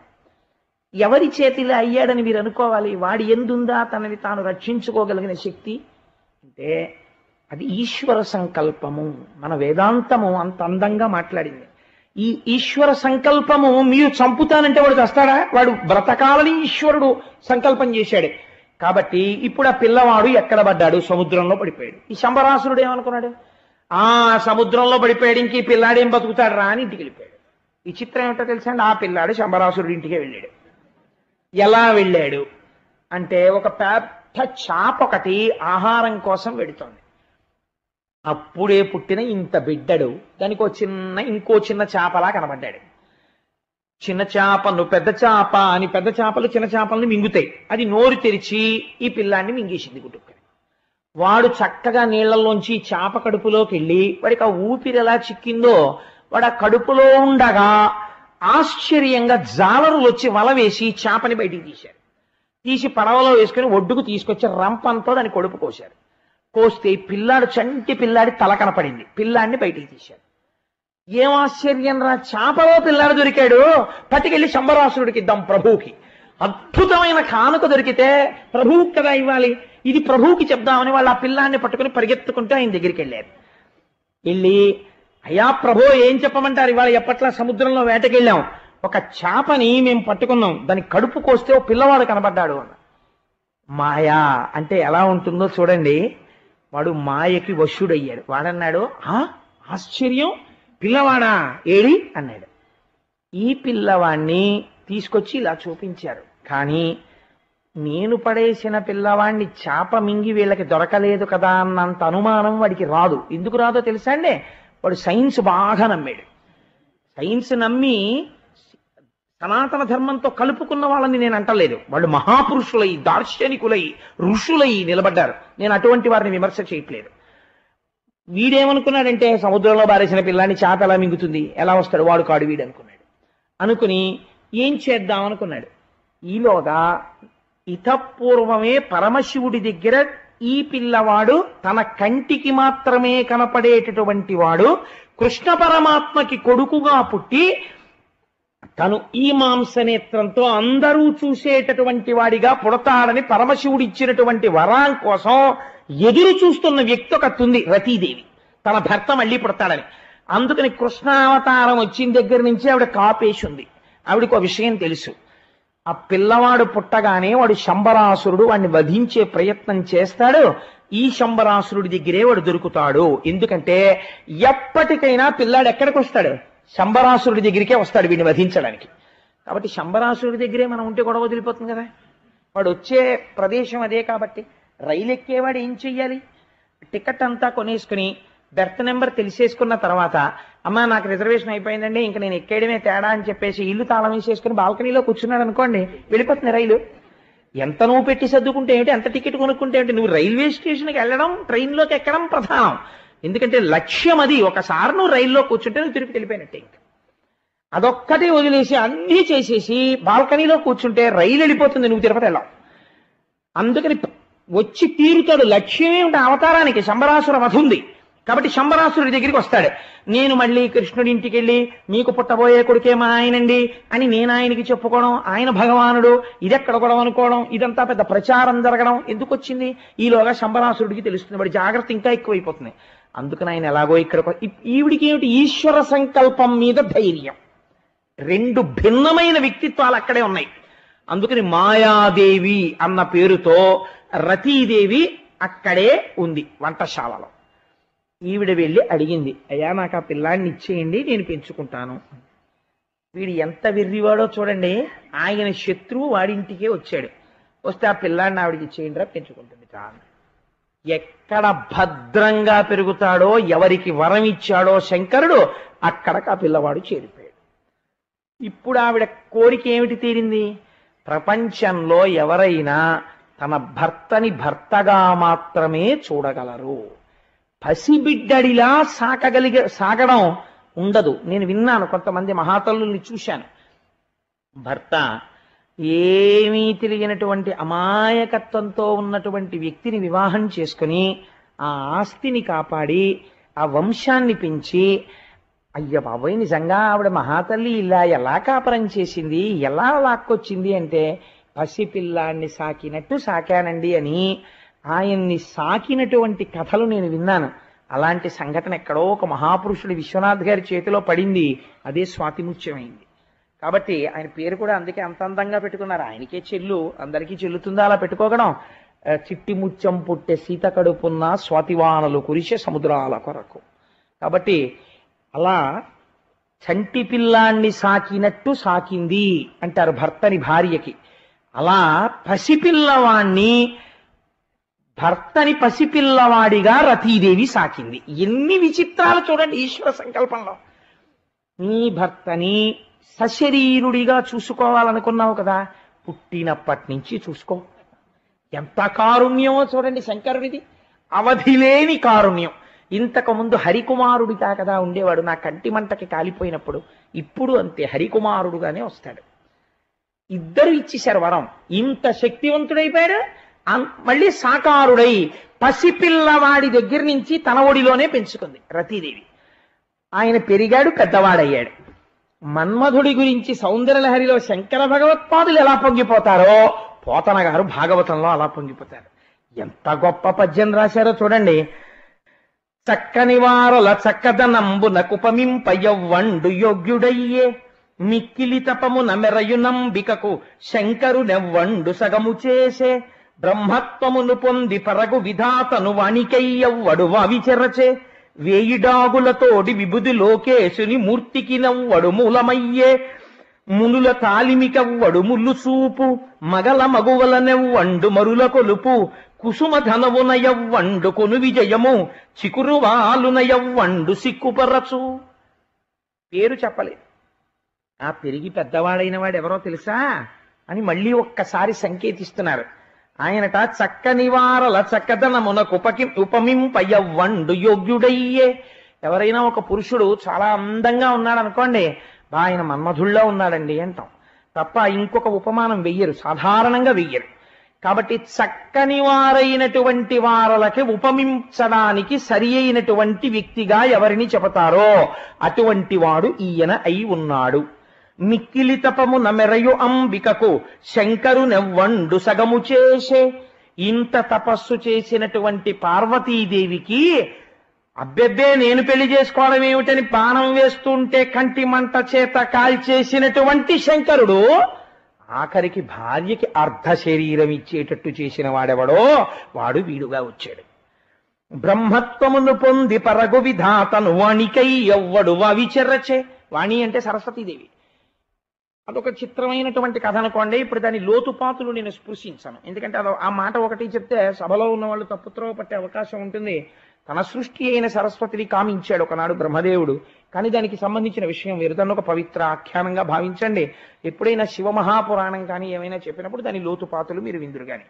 ఎవరి చేతిలో అయ్యాడని మీరు అనుకోవాలి? వాడి ఎందుందా తనని తాను రక్షించుకోగలిగిన శక్తి? అంటే అది ఈశ్వర సంకల్పము. మన వేదాంతము అంత అందంగా మాట్లాడింది. ఈ ఈశ్వర సంకల్పము మీరు చంపుతానంటే వాడు చస్తాడా? వాడు బ్రతకాలని ఈశ్వరుడు సంకల్పం చేశాడు. కాబట్టి ఇప్పుడు ఆ పిల్లవాడు ఎక్కడ పడ్డాడు? సముద్రంలో పడిపోయాడు. ఈ శంబరాసురుడు ఏమనుకున్నాడు? ఆ సముద్రంలో పడిపోయాడు, ఇంక ఈ పిల్లాడేం బతుకుతాడు రా అని ఇంటికి వెళ్ళిపోయాడు. ఈ చిత్రం ఏమిటో తెలుసా అండి? ఆ పిల్లాడు శంబరాసురుడి ఇంటికే వెళ్ళాడు. ఎలా వెళ్ళాడు అంటే, ఒక పెద్ద చాప ఒకటి ఆహారం కోసం వెడుతోంది. అప్పుడే పుట్టిన ఇంత బిడ్డడు దానికి ఇంకో చిన్న చేపలా కనబడ్డాడు. చిన్న చేపను పెద్ద చేప అని, పెద్ద చేపలు చిన్న చేపల్ని మింగుతాయి. అది నోరు తెరిచి ఈ పిల్లాన్ని మింగేసింది గుట్టుక్కని. వాడు చక్కగా నీళ్లలోంచి చేప కడుపులోకి వెళ్ళి వాడికి ఆ ఊపిరి ఎలా చిక్కిందో, వాడు ఆ కడుపులో ఉండగా ఆశ్చర్యంగా జాలరులు వచ్చి వల వేసి చేపని బయటికి తీశారు. తీసి పడవలో వేసుకుని ఒడ్డుకు తీసుకొచ్చి రంపంతో దాన్ని కొడుపు కోశారు. కోస్తే పిల్లాడు, చంటి పిల్లాడి తల కనపడింది. పిల్లాడిని బయటికి తీశారు. ఏం ఆశ్చర్యం రా, చేపలో పిల్లాడు దొరికాడు, పట్టుకెళ్ళి శంబరాసురుడికి ఇద్దాం ప్రభువుకి. అద్భుతమైన కానుక దొరికితే ప్రభువుకి కదా ఇవ్వాలి, ఇది ప్రభువుకి చెప్దామని వాళ్ళు ఆ పిల్లాన్ని పట్టుకుని పరిగెత్తుకుంటూ ఆయన దగ్గరికి వెళ్ళారు. వెళ్ళి అయ్యా ప్రభు ఏం చెప్పమంటారు, ఇవాళ ఎప్పట్లా సముద్రంలో వేటకెళ్ళాం, ఒక చేపని మేము పట్టుకున్నాం, దాని కడుపు కోస్తే ఓ పిల్లవాడు కనబడ్డాడు అన్న. మాయా అంటే ఎలా ఉంటుందో చూడండి. వాడు మాయకి వశుడయ్యాడు. వాడన్నాడు, ఆశ్చర్యం, పిల్లవాడా ఏడి అన్నాడు. ఈ పిల్లవాణ్ణి తీసుకొచ్చి ఇలా చూపించారు. కానీ నేను పడేసిన పిల్లవాణ్ణి చేప మింగి వీళ్ళకి దొరకలేదు కదా అన్నంత అనుమానం వాడికి రాదు. ఎందుకు రాదో తెలుసా అండి? వాడు సైన్స్ బాగా నమ్మాడు. సైన్స్ నమ్మి సనాతన ధర్మంతో కలుపుకున్న వాళ్ళని నేను అంటలేదు. వాళ్ళు మహాపురుషులై, దార్శనికులై, ఋషులై నిలబడ్డారు. నేను అటువంటి వారిని విమర్శ చేయట్లేదు. వీడేమనుకున్నాడంటే, సముద్రంలో బారేసిన పిల్లాన్ని చేప ఎలా మింగుతుంది, ఎలా వస్తాడు, వాడు కాడు వీడు అనుకున్నాడు. అనుకుని ఏం చేద్దాం అనుకున్నాడు. ఈలోగా ఇతపూర్వమే పరమశివుడి దగ్గర ఈ పిల్లవాడు తన కంటికి మాత్రమే కనపడేటటువంటి వాడు కృష్ణ పరమాత్మకి కొడుకుగా పుట్టి తను ఈ మాంసనేత్రంతో అందరూ చూసేటటువంటి వాడిగా పుడతాడని పరమశివుడు ఇచ్చినటువంటి వరం కోసం ఎదురు చూస్తున్న వ్యక్తి ఒకతుంది, రతీదేవి. తన భర్త మళ్ళీ పుడతాడని. అందుకని కృష్ణావతారం వచ్చిన దగ్గర నుంచి ఆవిడ కాపేసి ఉంది. ఆవిడకు ఆ విషయం తెలుసు. ఆ పిల్లవాడు పుట్టగానే వాడు శంబరాసురుడు వాడిని వధించే ప్రయత్నం చేస్తాడు. ఈ శంబరాసురుడి దగ్గరే వాడు దొరుకుతాడు. ఎందుకంటే ఎప్పటికైనా పిల్లాడు ఎక్కడికి వస్తాడు? శంబరాసురుడి దగ్గరికే వస్తాడు వీడిని వధించడానికి. కాబట్టి శంబరాసురుడి దగ్గరే మనం ఉంటే గొడవ వదిలిపోతుంది కదా. వాడు వచ్చే ప్రదేశం అదే. కాబట్టి రైలు ఎక్కేవాడు ఏం చెయ్యాలి? టికెట్ అంతా కొనేసుకుని బెర్త్ నెంబర్ తెలిసేసుకున్న తర్వాత, అమ్మా నాకు రిజర్వేషన్ అయిపోయిందండి, ఇంకా నేను ఎక్కేయడమే తేడా అని చెప్పేసి ఇల్లు తాళం వేసేసుకుని బాల్కనీలో కూర్చున్నాడు అనుకోండి, వెళ్ళిపోతుంది రైలు. ఎంత నువ్వు పెట్టి సర్దుకుంటే ఏమిటి, ఎంత టికెట్ కొనుక్కుంటే ఏమిటి, నువ్వు రైల్వే స్టేషన్కి వెళ్ళడం, ట్రైన్లోకి ఎక్కడం ప్రధానం. ఎందుకంటే లక్ష్యం అది. ఒకసారి నువ్వు రైల్లో కూర్చుంటే నువ్వు తిరిగి వెళ్ళిపోయినట్టే. ఇంకా అదొక్కటే వదిలేసి అన్నీ చేసేసి బాల్కనీలో కూర్చుంటే రైలు వెళ్ళిపోతుంది, నువ్వు తిరుపతి వెళ్ళావు. అందుకని వచ్చి తీరుతాడు. లక్ష్యమే ఉంటే అవతారానికి శంబరాసుర వధ ఉంది. కాబట్టి శంబరాసురుడి దగ్గరికి వస్తాడు. నేను మళ్ళీ కృష్ణుడి ఇంటికి వెళ్ళి మీకు పుట్టబోయే కొడుకే మా ఆయనండి అని నేను ఆయనకి చెప్పుకోవడం, ఆయన భగవానుడు, ఇదెక్కడ గొడవ అనుకోవడం, ఇదంతా పెద్ద ప్రచారం జరగడం ఎందుకు వచ్చింది? ఈలోగా శంబరాసురుడికి తెలుస్తుంది, వాడి జాగ్రత్త ఇంకా ఎక్కువైపోతుంది. అందుకని ఆయన ఎలాగో ఇక్కడ ఈవిడికి ఏమిటి, ఈశ్వర సంకల్పం మీద ధైర్యం. రెండు భిన్నమైన వ్యక్తిత్వాలు అక్కడే ఉన్నాయి. అందుకని మాయాదేవి అన్న పేరుతో రతీదేవి అక్కడే ఉంది వంటశాలలో. ఈవిడ వెళ్ళి అడిగింది, అయ్యా నాకు ఆ పిల్లాడిని ఇచ్చేయండి, నేను పెంచుకుంటాను. వీడు ఎంత వెర్రివాడో చూడండి, ఆయన శత్రువు వాడింటికే వచ్చాడు. వస్తే ఆ పిల్లాడిని ఆవిడికి ఇచ్చేయండిరా, పెంచుకుంటుంది చాలు. ఎక్కడ భద్రంగా పెరుగుతాడో, ఎవరికి వరం ఇచ్చాడో శంకరుడు, అక్కడికి ఆ పిల్లవాడు చేరిపోయాడు. ఇప్పుడు ఆవిడ కోరిక ఏమిటి తీరింది? ప్రపంచంలో ఎవరైనా తన భర్తని భర్తగా మాత్రమే చూడగలరు. పసిబిడ్డడిలా సాగడం ఉండదు. నేను విన్నాను, కొంతమంది మహాతల్లుల్ని చూశాను. భర్త ఏమీ తెలియనటువంటి అమాయకత్వంతో ఉన్నటువంటి వ్యక్తిని వివాహం చేసుకుని ఆ ఆస్తిని కాపాడి ఆ వంశాన్ని పెంచి, అయ్య బాబోయ్ నిజంగా ఆవిడ మహాతల్లి ఇలా ఎలా కాపరం చేసింది, ఎలా లాక్కొచ్చింది అంటే, పసిపిల్లాన్ని సాకినట్టు సాకానండి అని ఆయన్ని సాకినటువంటి కథలు నేను విన్నాను. అలాంటి సంఘటన ఎక్కడో ఒక మహాపురుషుడు విశ్వనాథ్ గారి చేతిలో పడింది. అదే స్వాతిముత్యమైంది. కాబట్టి ఆయన పేరు కూడా అందుకే అంత అందంగా పెట్టుకున్నారు. ఆయనకే చెల్లు, అందరికీ చెల్లుతుందా అలా పెట్టుకోగడం? చిట్టి ముత్యం పుట్టే సీత కడుపున్న స్వాతివానలు కురిసే సముద్రాల కొరకు. కాబట్టి అలా చంటి పిల్లాన్ని సాకినట్టు సాకింది అంటారు భర్తని భార్యకి. అలా పసిపిల్లవాణ్ణి, భర్తని పసిపిల్లవాడిగా రతీదేవి సాకింది. ఎన్ని విచిత్రాలు చూడండి ఈశ్వర సంకల్పంలో. నీ భర్తని సశరీరుడిగా చూసుకోవాలనుకున్నావు కదా, పుట్టినప్పటి నుంచి చూసుకో. ఎంత కారుణ్యమో చూడండి శంకరుడిది, అవధిలేని కారుణ్యం. ఇంతకు ముందు హరికుమారుడిగా కదా ఉండేవాడు, నా కంటి మంటకి కాలిపోయినప్పుడు. ఇప్పుడు అంతే, హరికుమారుడుగానే వస్తాడు. ఇద్దరు ఇచ్చేశారు వరం. ఇంత శక్తివంతుడైపోయాడు. మళ్ళీ సాకారుడై పసిపిల్లవాడి దగ్గర నుంచి తన ఒడిలోనే పెంచుకుంది రతీదేవి. ఆయన పెరిగాడు, పెద్దవాడయ్యాడు. మన్మధుడి గురించి సౌందర్యలహరిలో శంకర భగవత్పాదులు ఎలా పొంగిపోతారో, పోతన గారు భాగవతంలో అలా పొంగిపోతారు. ఎంత గొప్ప పద్యం రాశారో చూడండి. చక్కని వారల చక్కదనంబునకుపమింపయవ్వండు యోగ్యుడయ్యే, మిక్కిలి తపమున మెరయునంబికకు శంకరునెవ్వండు సగము చేసే, బ్రహ్మత్వమును పొంది పరగు విధాతను వాణికయ్యవ్వడు వావిచెరచే, వేయిడాగులతోడి విభుది లోకేశుని మూర్తికి నవ్వడు మూలమయ్యే, మునుల తాలిమికవ్వడు ముల్లు చూపు, మగల మగువలనెవ్వండు మరుల కొలుపు, కుసుమ ధనవునయవ్వండు కొను విజయము, చికురువాలునయవ్వండు సిక్కుపరచు. పేరు చెప్పలేదు. ఆ పెరిగి పెద్దవాడైన వాడు ఎవరో తెలుసా అని మళ్ళీ ఒక్కసారి సంకేతిస్తున్నారు. ఆయనట చక్కని వారల చక్కదనమునకు ఉపమింపయవ్వండు యోగ్యుడయ్యే. ఎవరైనా ఒక పురుషుడు చాలా అందంగా ఉన్నాడు అనుకోండి, ఆయన మన్మధుల్లో ఉన్నాడండి అంటాం తప్ప ఇంకొక ఉపమానం వెయ్యరు, సాధారణంగా వెయ్యరు. కాబట్టి చక్కని వారైనటువంటి వారలకి ఉపమించడానికి సరి అయినటువంటి వ్యక్తిగా ఎవరిని చెబుతారో అటువంటి వాడు ఈయన అయి ఉన్నాడు. మిక్కిలి తపము నమెరయు అంబికకు శంకరునెవ్వండు సగము చేసే. ఇంత తపస్సు చేసినటువంటి పార్వతీదేవికి అబ్బెబ్బే నేను పెళ్లి చేసుకోవడం ఏమిటని బాణం వేస్తుంటే కంటి మంట చేత కాల్చేసినటువంటి శంకరుడు ఆఖరికి భార్యకి అర్ధ శరీరం ఇచ్చేటట్టు చేసిన వాడెవడో వాడు వీడుగా వచ్చాడు. బ్రహ్మత్వమును పొంది పరగు విధాతను వాణికై ఎవ్వడు వావిచెరచే. వాణి అంటే సరస్వతీదేవి. అదొక చిత్రమైనటువంటి కథ అనుకోండి. ఇప్పుడు దాని లోతుపాతులు నేను స్పృశించను, ఎందుకంటే ఆ మాట ఒకటి చెప్తే సభలో ఉన్న వాళ్ళు తప్పుత్రోవ పట్టే అవకాశం ఉంటుంది. తన సృష్టి అయిన సరస్వతిని కామించాడు ఒకనాడు బ్రహ్మదేవుడు, కానీ దానికి సంబంధించిన విషయం వేరు. దాన్ని ఒక పవిత్ర ఆఖ్యానంగా భావించండి. ఎప్పుడైనా శివమహాపురాణం కానీ ఏమైనా చెప్పినప్పుడు దాని లోతుపాతులు మీరు విందురు గాని.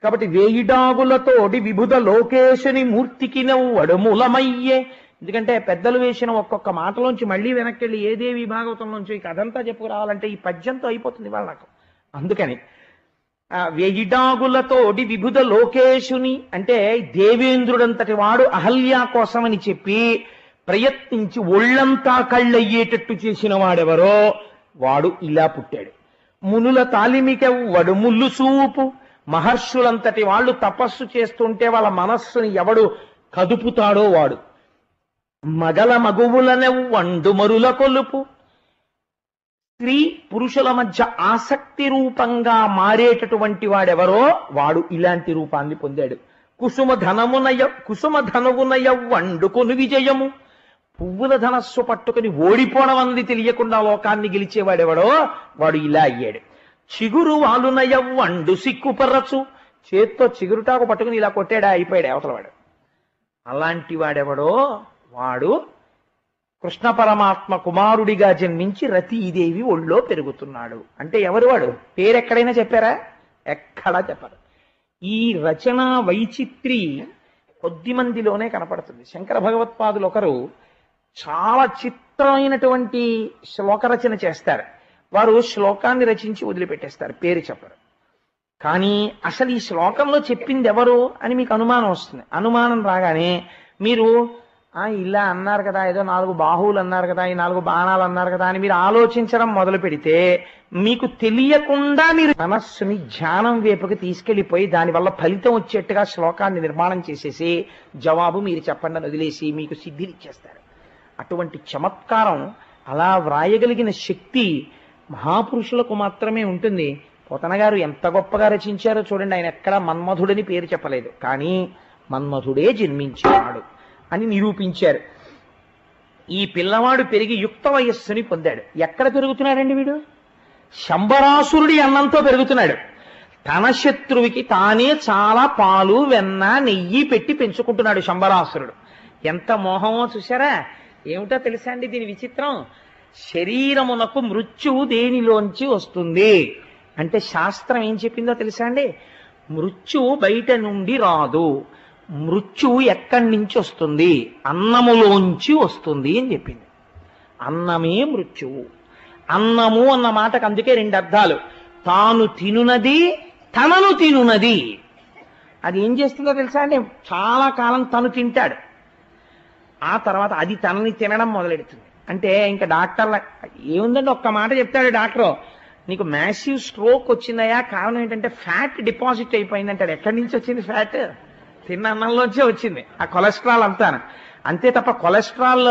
కాబట్టి వేయిడాగులతోటి విభుద లోకేశుని మూర్తికి నవ్వడు మూలమయ్యే. ఎందుకంటే పెద్దలు వేసిన ఒక్కొక్క మాటలోంచి మళ్ళీ వెనక్కి వెళ్ళి ఏ దేవి భాగవతంలోంచి ఈ కథంతా చెప్పుకురావాలంటే ఈ పద్యంతో అయిపోతుంది వాళ్ళ నాకు. అందుకని వేయిడాగులతోటి విభుద లోకేశుని అంటే దేవేంద్రుడంతటి వాడు అహల్య కోసమని చెప్పి ప్రయత్నించి ఒళ్ళంతా కళ్ళయ్యేటట్టు చేసిన వాడెవరో వాడు ఇలా పుట్టాడు. మునుల తాలిమికెవ్వడు ముల్లు చూపు. మహర్షులంతటి వాళ్ళు తపస్సు చేస్తుంటే వాళ్ళ మనస్సుని ఎవడు కదుపుతాడో వాడు. మగల మగువులనెవ్వండు మరుల కొలుపు. స్త్రీ పురుషుల మధ్య ఆసక్తి రూపంగా మారేటటువంటి వాడెవరో వాడు ఇలాంటి రూపాన్ని పొందాడు. కుసుమ ధనువునయ వండుకొను విజయము. పువ్వుల ధనస్సు పట్టుకుని ఓడిపోవడం అన్నది తెలియకుండా లోకాన్ని గెలిచేవాడెవడో వాడు ఇలా అయ్యాడు. చిగురు వాలునయ వండు సిక్కుపరచు. చేత్తో చిగురుటాకు పట్టుకుని ఇలా కొట్టాడా, అయిపోయాడు అవతలవాడు. అలాంటి వాడెవడో వాడు కృష్ణ పరమాత్మ కుమారుడిగా జన్మించి రతీదేవి ఒళ్ళో పెరుగుతున్నాడు. అంటే ఎవరు వాడు? పేరెక్కడైనా చెప్పారా? ఎక్కడా చెప్పరు. ఈ రచన వైచిత్రి కొద్ది మందిలోనే కనపడుతుంది. శంకర భగవత్పాదులు ఒకరు చాలా చిత్రమైనటువంటి శ్లోక రచన చేస్తారు. వారు శ్లోకాన్ని రచించి వదిలిపెట్టేస్తారు, పేరు చెప్పరు. కానీ అసలు ఈ శ్లోకంలో చెప్పింది ఎవరు అని మీకు అనుమానం వస్తుంది. అనుమానం రాగానే మీరు ఇలా అన్నారు కదా, ఏదో 4 బాహువులు అన్నారు కదా, ఈ 4 బాణాలు అన్నారు కదా అని మీరు ఆలోచించడం మొదలు పెడితే మీకు తెలియకుండా మీరు మనస్సుని ధ్యానం వైపుకి తీసుకెళ్లిపోయి దానివల్ల ఫలితం వచ్చేట్టుగా శ్లోకాన్ని నిర్మాణం చేసేసి జవాబు మీరు చెప్పండి అని వదిలేసి మీకు సిద్ధిని ఇచ్చేస్తారు. అటువంటి చమత్కారం, అలా వ్రాయగలిగిన శక్తి మహాపురుషులకు మాత్రమే ఉంటుంది. పోతన గారు ఎంత గొప్పగా రచించారో చూడండి. ఆయన ఎక్కడా మన్మధుడని పేరు చెప్పలేదు, కానీ మన్మధుడే జన్మించాడు అని నిరూపించారు. ఈ పిల్లవాడు పెరిగి యుక్త వయస్సుని పొందాడు. ఎక్కడ పెరుగుతున్నాడండి వీడు? శంబరాసురుడి అన్నంతో పెరుగుతున్నాడు. తన శత్రువుకి తానే చాలా పాలు, వెన్న, నెయ్యి పెట్టి పెంచుకుంటున్నాడు శంబరాసురుడు. ఎంత మోహమో చూసారా? ఏమిటో తెలుసా అండి దీని విచిత్రం? శరీరమునకు మృత్యువు దేనిలోంచి వస్తుంది అంటే శాస్త్రం ఏం చెప్పిందో తెలుసా అండి? మృత్యువు బయట నుండి రాదు. మృత్యువు ఎక్కడి నుంచి వస్తుంది? అన్నములోంచి వస్తుంది అని చెప్పింది. అన్నమే మృత్యువు. అన్నము అన్న మాటకు అందుకే 2 అర్థాలు. తాను తినునది, తనను తినునది. అది ఏం చేస్తుందో తెలుసా అండి? చాలా కాలం తను తింటాడు, ఆ తర్వాత అది తనని తినడం మొదలెడుతుంది. అంటే ఇంకా డాక్టర్ల ఏముందండి, ఒక్క మాట చెప్తాడు డాక్టర్, నీకు మ్యాసివ్ స్ట్రోక్ వచ్చిందయా, కారణం ఏంటంటే ఫ్యాట్ డిపాజిట్ అయిపోయింది అంటాడు. ఎక్కడి నుంచి వచ్చింది ఫ్యాట్? తిన్న అన్నంలోంచే వచ్చింది, ఆ కొలెస్ట్రాల్ అంతా. అంతే తప్ప కొలెస్ట్రాల్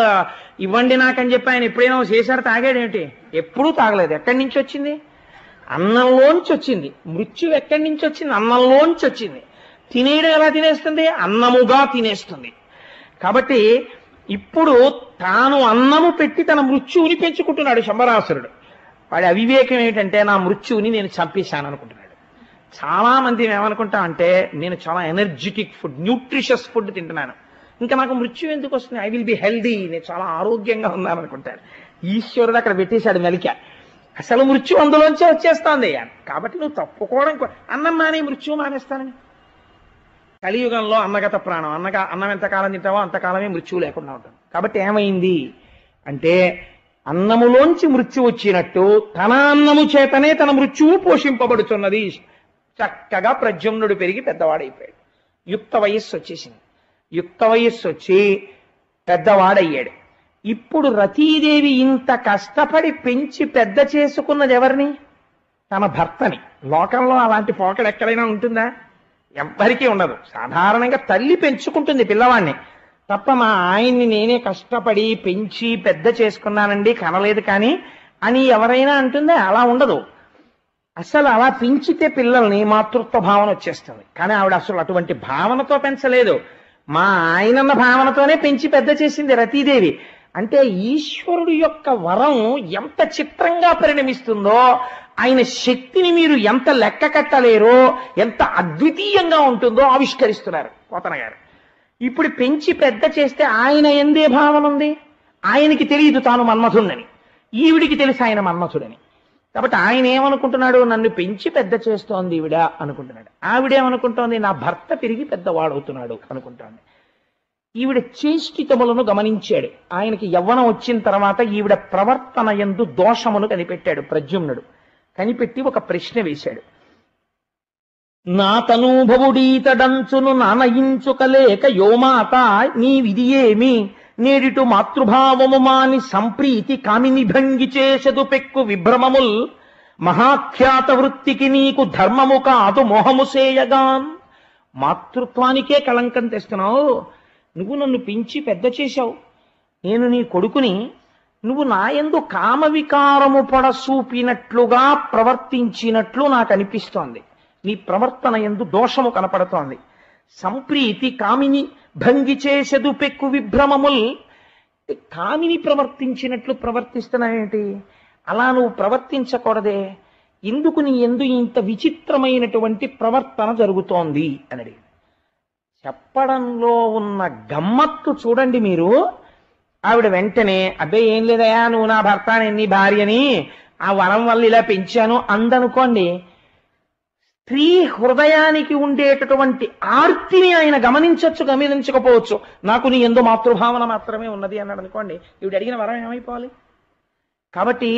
ఇవ్వండి నాకని చెప్పి ఆయన ఎప్పుడైనా చేశాడు, తాగాడేమిటి? ఎప్పుడూ తాగలేదు. ఎక్కడి నుంచి వచ్చింది? అన్నంలోంచి వచ్చింది. మృత్యు ఎక్కడి నుంచి వచ్చింది? అన్నంలోంచి వచ్చింది. తినేయడం ఎలా తినేస్తుంది? అన్నముగా తినేస్తుంది. కాబట్టి ఇప్పుడు తాను అన్నము పెట్టి తన మృత్యువుని పెంచుకుంటున్నాడు శంబరాసురుడు. వాడి అవివేకం ఏమిటంటే నా మృత్యువుని నేను చంపేశాను అనుకుంటున్నాడు. చాలా మంది ఏమనుకుంటామంటే నేను చాలా ఎనర్జెటిక్ ఫుడ్, న్యూట్రిషియస్ ఫుడ్ తింటున్నాను, ఇంకా నాకు మృత్యు ఎందుకు వస్తుంది, ఐ విల్ బి హెల్దీ, నేను చాలా ఆరోగ్యంగా ఉన్నాను అనుకుంటాను. ఈశ్వరుడు అక్కడ పెట్టేశాడు మెలిక. అసలు మృత్యు అందులోంచే వచ్చేస్తోంది. కాబట్టి నువ్వు తప్పుకోవడం, అన్నం మానే మృత్యువు మానేస్తానని. కలియుగంలో అన్నగత ప్రాణం, అన్నం ఎంతకాలం తింటావో అంతకాలమే మృత్యువు లేకుండా ఉంటుంది. కాబట్టి ఏమైంది అంటే అన్నములోంచి మృత్యు వచ్చినట్టు తన అన్నము చేతనే తన మృత్యువు పోషింపబడుతున్నది. చక్కగా ప్రద్యుమ్నుడు పెరిగి పెద్దవాడైపోయాడు. యుక్త వయస్సు వచ్చేసింది. యుక్త వయస్సు వచ్చి పెద్దవాడయ్యాడు. ఇప్పుడు రతీదేవి ఇంత కష్టపడి పెంచి పెద్ద చేసుకున్నది ఎవరిని? తన భర్తని. లోకంలో అలాంటి పోకడ ఎక్కడైనా ఉంటుందా? ఎవ్వరికీ ఉండదు. సాధారణంగా తల్లి పెంచుకుంటుంది పిల్లవాడిని తప్ప, మా ఆయన్ని నేనే కష్టపడి పెంచి పెద్ద చేసుకున్నానండి, కనలేదు కానీ అని ఎవరైనా అంటుందా? అలా ఉండదు. అసలు అలా పెంచితే పిల్లల్ని మాతృత్వ భావన వచ్చేస్తుంది. కానీ ఆవిడ అసలు అటువంటి భావనతో పెంచలేదు, మా ఆయనన్న భావనతోనే పెంచి పెద్ద చేసింది రతీదేవి. అంటే ఈశ్వరుడు యొక్క వరం ఎంత చిత్రంగా పరిణమిస్తుందో, ఆయన శక్తిని మీరు ఎంత లెక్క కట్టలేరో, ఎంత అద్వితీయంగా ఉంటుందో ఆవిష్కరిస్తున్నారు పోతన గారు. ఇప్పుడు పెంచి పెద్ద చేస్తే ఆయన ఎందే భావన ఉంది? ఆయనకి తెలియదు తాను మన్మథుడని, ఈవిడికి తెలుసు ఆయన మన్మథుడని. కాబట్టి ఆయన ఏమనుకుంటున్నాడు? నన్ను పెంచి పెద్ద చేస్తోంది ఈవిడ అనుకుంటున్నాడు. ఆవిడేమనుకుంటోంది? నా భర్త పెరిగి పెద్దవాడవుతున్నాడు అనుకుంటోంది. ఈవిడ చేష్టితములను గమనించాడు. ఆయనకి యవ్వనం వచ్చిన తర్వాత ఈవిడ ప్రవర్తన యందు దోషమును కనిపెట్టాడు ప్రద్యుమ్నుడు. కనిపెట్టి ఒక ప్రశ్న వేశాడు. నా తనూభవుడీతడంచును నానయించుకలేక యోమాత నీ విధి ఏమి, నేడిటు మాతృభావము మాని సంప్రీతి కామిని భంగి చేసెదు పెక్కు విభ్రమముల్, మహాఖ్యాత వృత్తికి నీకు ధర్మము కాదు మోహము సేయగాన్. మాతృత్వానికే కళంకం తెస్తున్నావు. నువ్వు నన్ను పెంచి పెద్ద చేశావు, నేను నీ కొడుకుని, నువ్వు నా యందు కామవికారము పొడసూపినట్లుగా ప్రవర్తించినట్లు నాకు అనిపిస్తోంది. నీ ప్రవర్తన యందు దోషము కనపడుతోంది. సంప్రీతి కామిని భంగి చేసెదు పెక్కు విభ్రమముల్. కామిని ప్రవర్తించినట్లు ప్రవర్తిస్తున్నాయేంటి? అలా నువ్వు ప్రవర్తించకూడదే, ఎందుకు నీ ఎందు ఇంత విచిత్రమైనటువంటి ప్రవర్తన జరుగుతోంది అని అడిగి. చెప్పడంలో ఉన్న గమ్మత్తు చూడండి మీరు. ఆవిడ వెంటనే అబ్బే ఏం లేదయా, నువ్వు నా భర్త నీ భార్యని ఆ వరం వల్ల ఇలా పెంచాను అందనుకోండి. స్త్రీ హృదయానికి ఉండేటటువంటి ఆర్తిని ఆయన గమనించకపోవచ్చు. నాకు నీ ఎందు మాతృభావన మాత్రమే ఉన్నది అన్నాడు అనుకోండి, ఈవిడ అడిగిన వరం ఏమైపోవాలి? కాబట్టి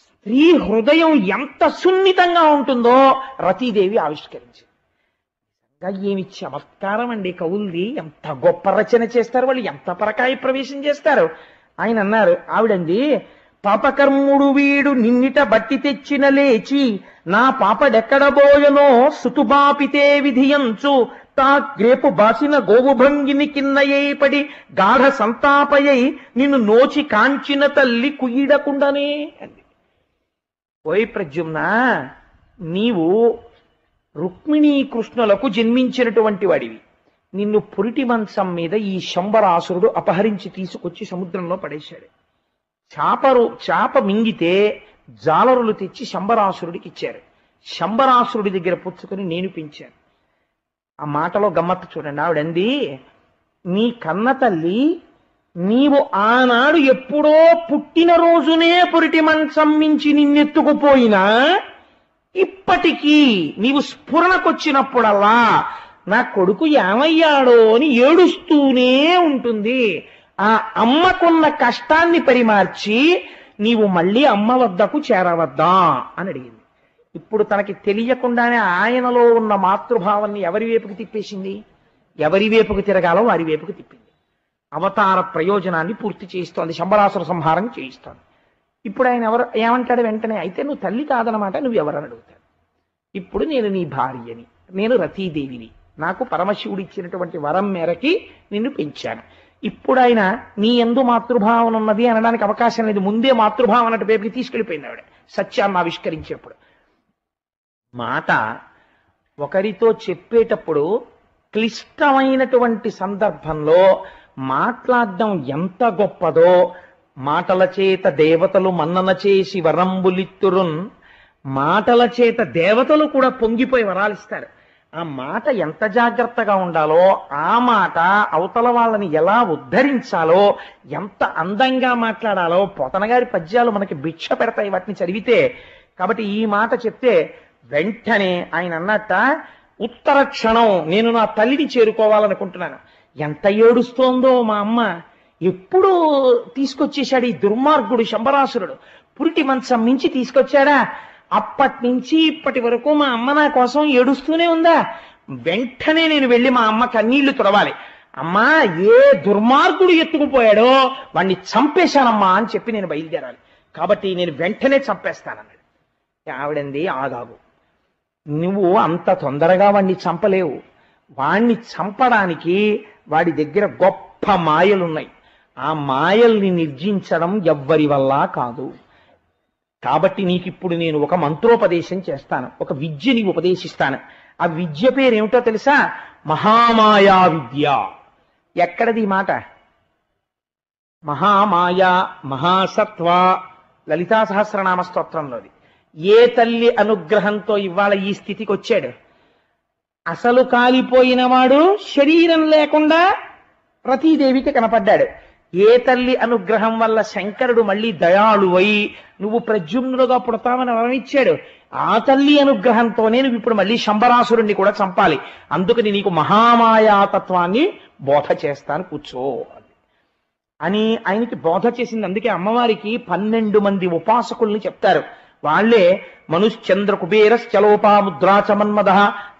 స్త్రీ హృదయం ఎంత సున్నితంగా ఉంటుందో రతీదేవి ఆవిష్కరించింది. ఏమి చమత్కారం అండి కవుల్ది, ఎంత గొప్ప రచన చేస్తారు వాళ్ళు, ఎంత పరకాయ ప్రవేశం చేస్తారు. ఆయన అన్నారు, ఆవిడంది పాపకర్ముడు వీడు నిన్నిట బట్టి తెచ్చిన లేచి నా పాపడెక్కడబోయనో సుతుబాపితే విధియంచు తా గ్రేపు బాసిన గోవుభంగిని కిన్నయ్యై పడి గాఢ సంతాపయ్యై నిన్ను నోచి కాంచిన తల్లి కుయ్యిడకుండానే అంది. ఓయ్ ప్రద్యుమ్న, నీవు రుక్మిణీ కృష్ణులకు జన్మించినటువంటి వాడివి. నిన్ను పురిటి మంచం మీద ఈ శంబరాసురుడు అపహరించి తీసుకొచ్చి సముద్రంలో పడేశాడు. చాప మింగితే జాలరులు తెచ్చి శంబరాసురుడికి ఇచ్చారు. శంబరాసురుడి దగ్గర పుచ్చుకొని నేను పెంచాను. ఆ మాటలో గమ్మత్తు చూడండి. ఆవిడంది, నీ కన్న తల్లి నీవు ఆనాడు ఎప్పుడో పుట్టిన రోజునే పురిటి మంచం మించి నిన్నెత్తుకుపోయినా ఇప్పటికీ నీవు స్ఫురణకొచ్చినప్పుడల్లా నా కొడుకు ఏమయ్యాడో అని ఏడుస్తూనే ఉంటుంది. ఆ అమ్మకున్న కష్టాన్ని పరిమార్చి నీవు మళ్ళీ అమ్మ వద్దకు చేరవద్దా అని అడిగింది. ఇప్పుడు తనకి తెలియకుండానే ఆయనలో ఉన్న మాతృభావాన్ని ఎవరి వైపుకి తిప్పేసింది? ఎవరి వైపుకు తిరగాలో వారి వైపుకు తిప్పింది. అవతార ప్రయోజనాన్ని పూర్తి చేయిస్తోంది, శంబరాసుర సంహారం చేయిస్తోంది. ఇప్పుడు ఆయన ఏమంటాడు వెంటనే, అయితే నువ్వు తల్లి కాదనమాట, నువ్వు ఎవరని అడుగుతాడు. ఇప్పుడు నేను నీ భార్యని, నేను రతీదేవిని, నాకు పరమశివుడు ఇచ్చినటువంటి వరం మేరకి నిన్ను పెంచాను. ఇప్పుడు ఆయన నీ యందు మాతృభావన ఉన్నది అనడానికి అవకాశం లేదు. ముందే మాతృభావన వైపుకి తీసుకెళ్ళిపోయింది ఆవిడ సత్యాన్ని ఆవిష్కరించేప్పుడు. మాట ఒకరితో చెప్పేటప్పుడు క్లిష్టమైనటువంటి సందర్భంలో మాట్లాడడం ఎంత గొప్పదో, మాటల చేత దేవతలు మన్నన చేసి వరంబులిత్తురున్, మాటల చేత దేవతలు కూడా పొంగిపోయి వరాలిస్తారు. ఆ మాట ఎంత జాగ్రత్తగా ఉండాలో, ఆ మాట అవతల వాళ్ళని ఎలా ఉద్ధరించాలో, ఎంత అందంగా మాట్లాడాలో పోతన గారి పద్యాలు మనకి భిక్ష పెడతాయి వాటిని చదివితే. కాబట్టి ఈ మాట చెప్తే వెంటనే ఆయన అన్నట్ట, ఉత్తర క్షణం నేను నా తల్లిని చేరుకోవాలనుకుంటున్నాను. ఎంత ఏడుస్తోందో మా అమ్మ, ఎప్పుడు తీసుకొచ్చేశాడు ఈ దుర్మార్గుడు శంబరాసురుడు, పురిటి మంచం మించి తీసుకొచ్చాడా, అప్పటి నుంచి ఇప్పటి వరకు మా అమ్మ నా కోసం ఏడుస్తూనే ఉందా, వెంటనే నేను వెళ్ళి మా అమ్మ కన్నీళ్లు తుడవాలి. అమ్మా, ఏ దుర్మార్గుడు ఎత్తుకుపోయాడో వాణ్ణి చంపేశానమ్మా అని చెప్పి నేను బయలుదేరాలి, కాబట్టి నేను వెంటనే చంపేస్తానన్నాడు. ఆవిడంది, ఆగాగు, నువ్వు అంత తొందరగా వాణ్ణి చంపలేవు. వాణ్ణి చంపడానికి వాడి దగ్గర గొప్ప మాయలున్నాయి. ఆ మాయల్ని నిర్జించడం ఎవ్వరి వల్ల కాదు. కాబట్టి నీకిప్పుడు నేను ఒక మంత్రోపదేశం చేస్తాను, ఒక విద్యని ఉపదేశిస్తాను. ఆ విద్య పేరేమిటో తెలుసా? మహామాయా విద్య. ఎక్కడది మాట? మహామాయా, మహాసత్వ, లలితా సహస్రనామ స్తోత్రంలోది. ఏ తల్లి అనుగ్రహంతో ఇవాళ ఈ స్థితికి వచ్చాడు? అసలు కాలిపోయిన వాడు శరీరం లేకుండా రతీదేవికి కనపడ్డాడు. ఏ తల్లి అనుగ్రహం వల్ల శంకరుడు మళ్ళీ దయాళువై నువ్వు ప్రద్యుమ్నుడుగా పుడతామని వరమిచ్చాడు? ఆ తల్లి అనుగ్రహంతోనే నువ్వు ఇప్పుడు మళ్ళీ శంబరాసురుణ్ణి కూడా చంపాలి. అందుకని నీకు మహామాయాతత్వాన్ని బోధ చేస్తాను, కూర్చో అని ఆయనకి బోధ చేసింది. అందుకే అమ్మవారికి 12 మంది ఉపాసకుల్ని చెప్తారు. వాళ్లే మనుశ్చంద్ర కుబేరశ్చలోపాముద్రాచమన్మద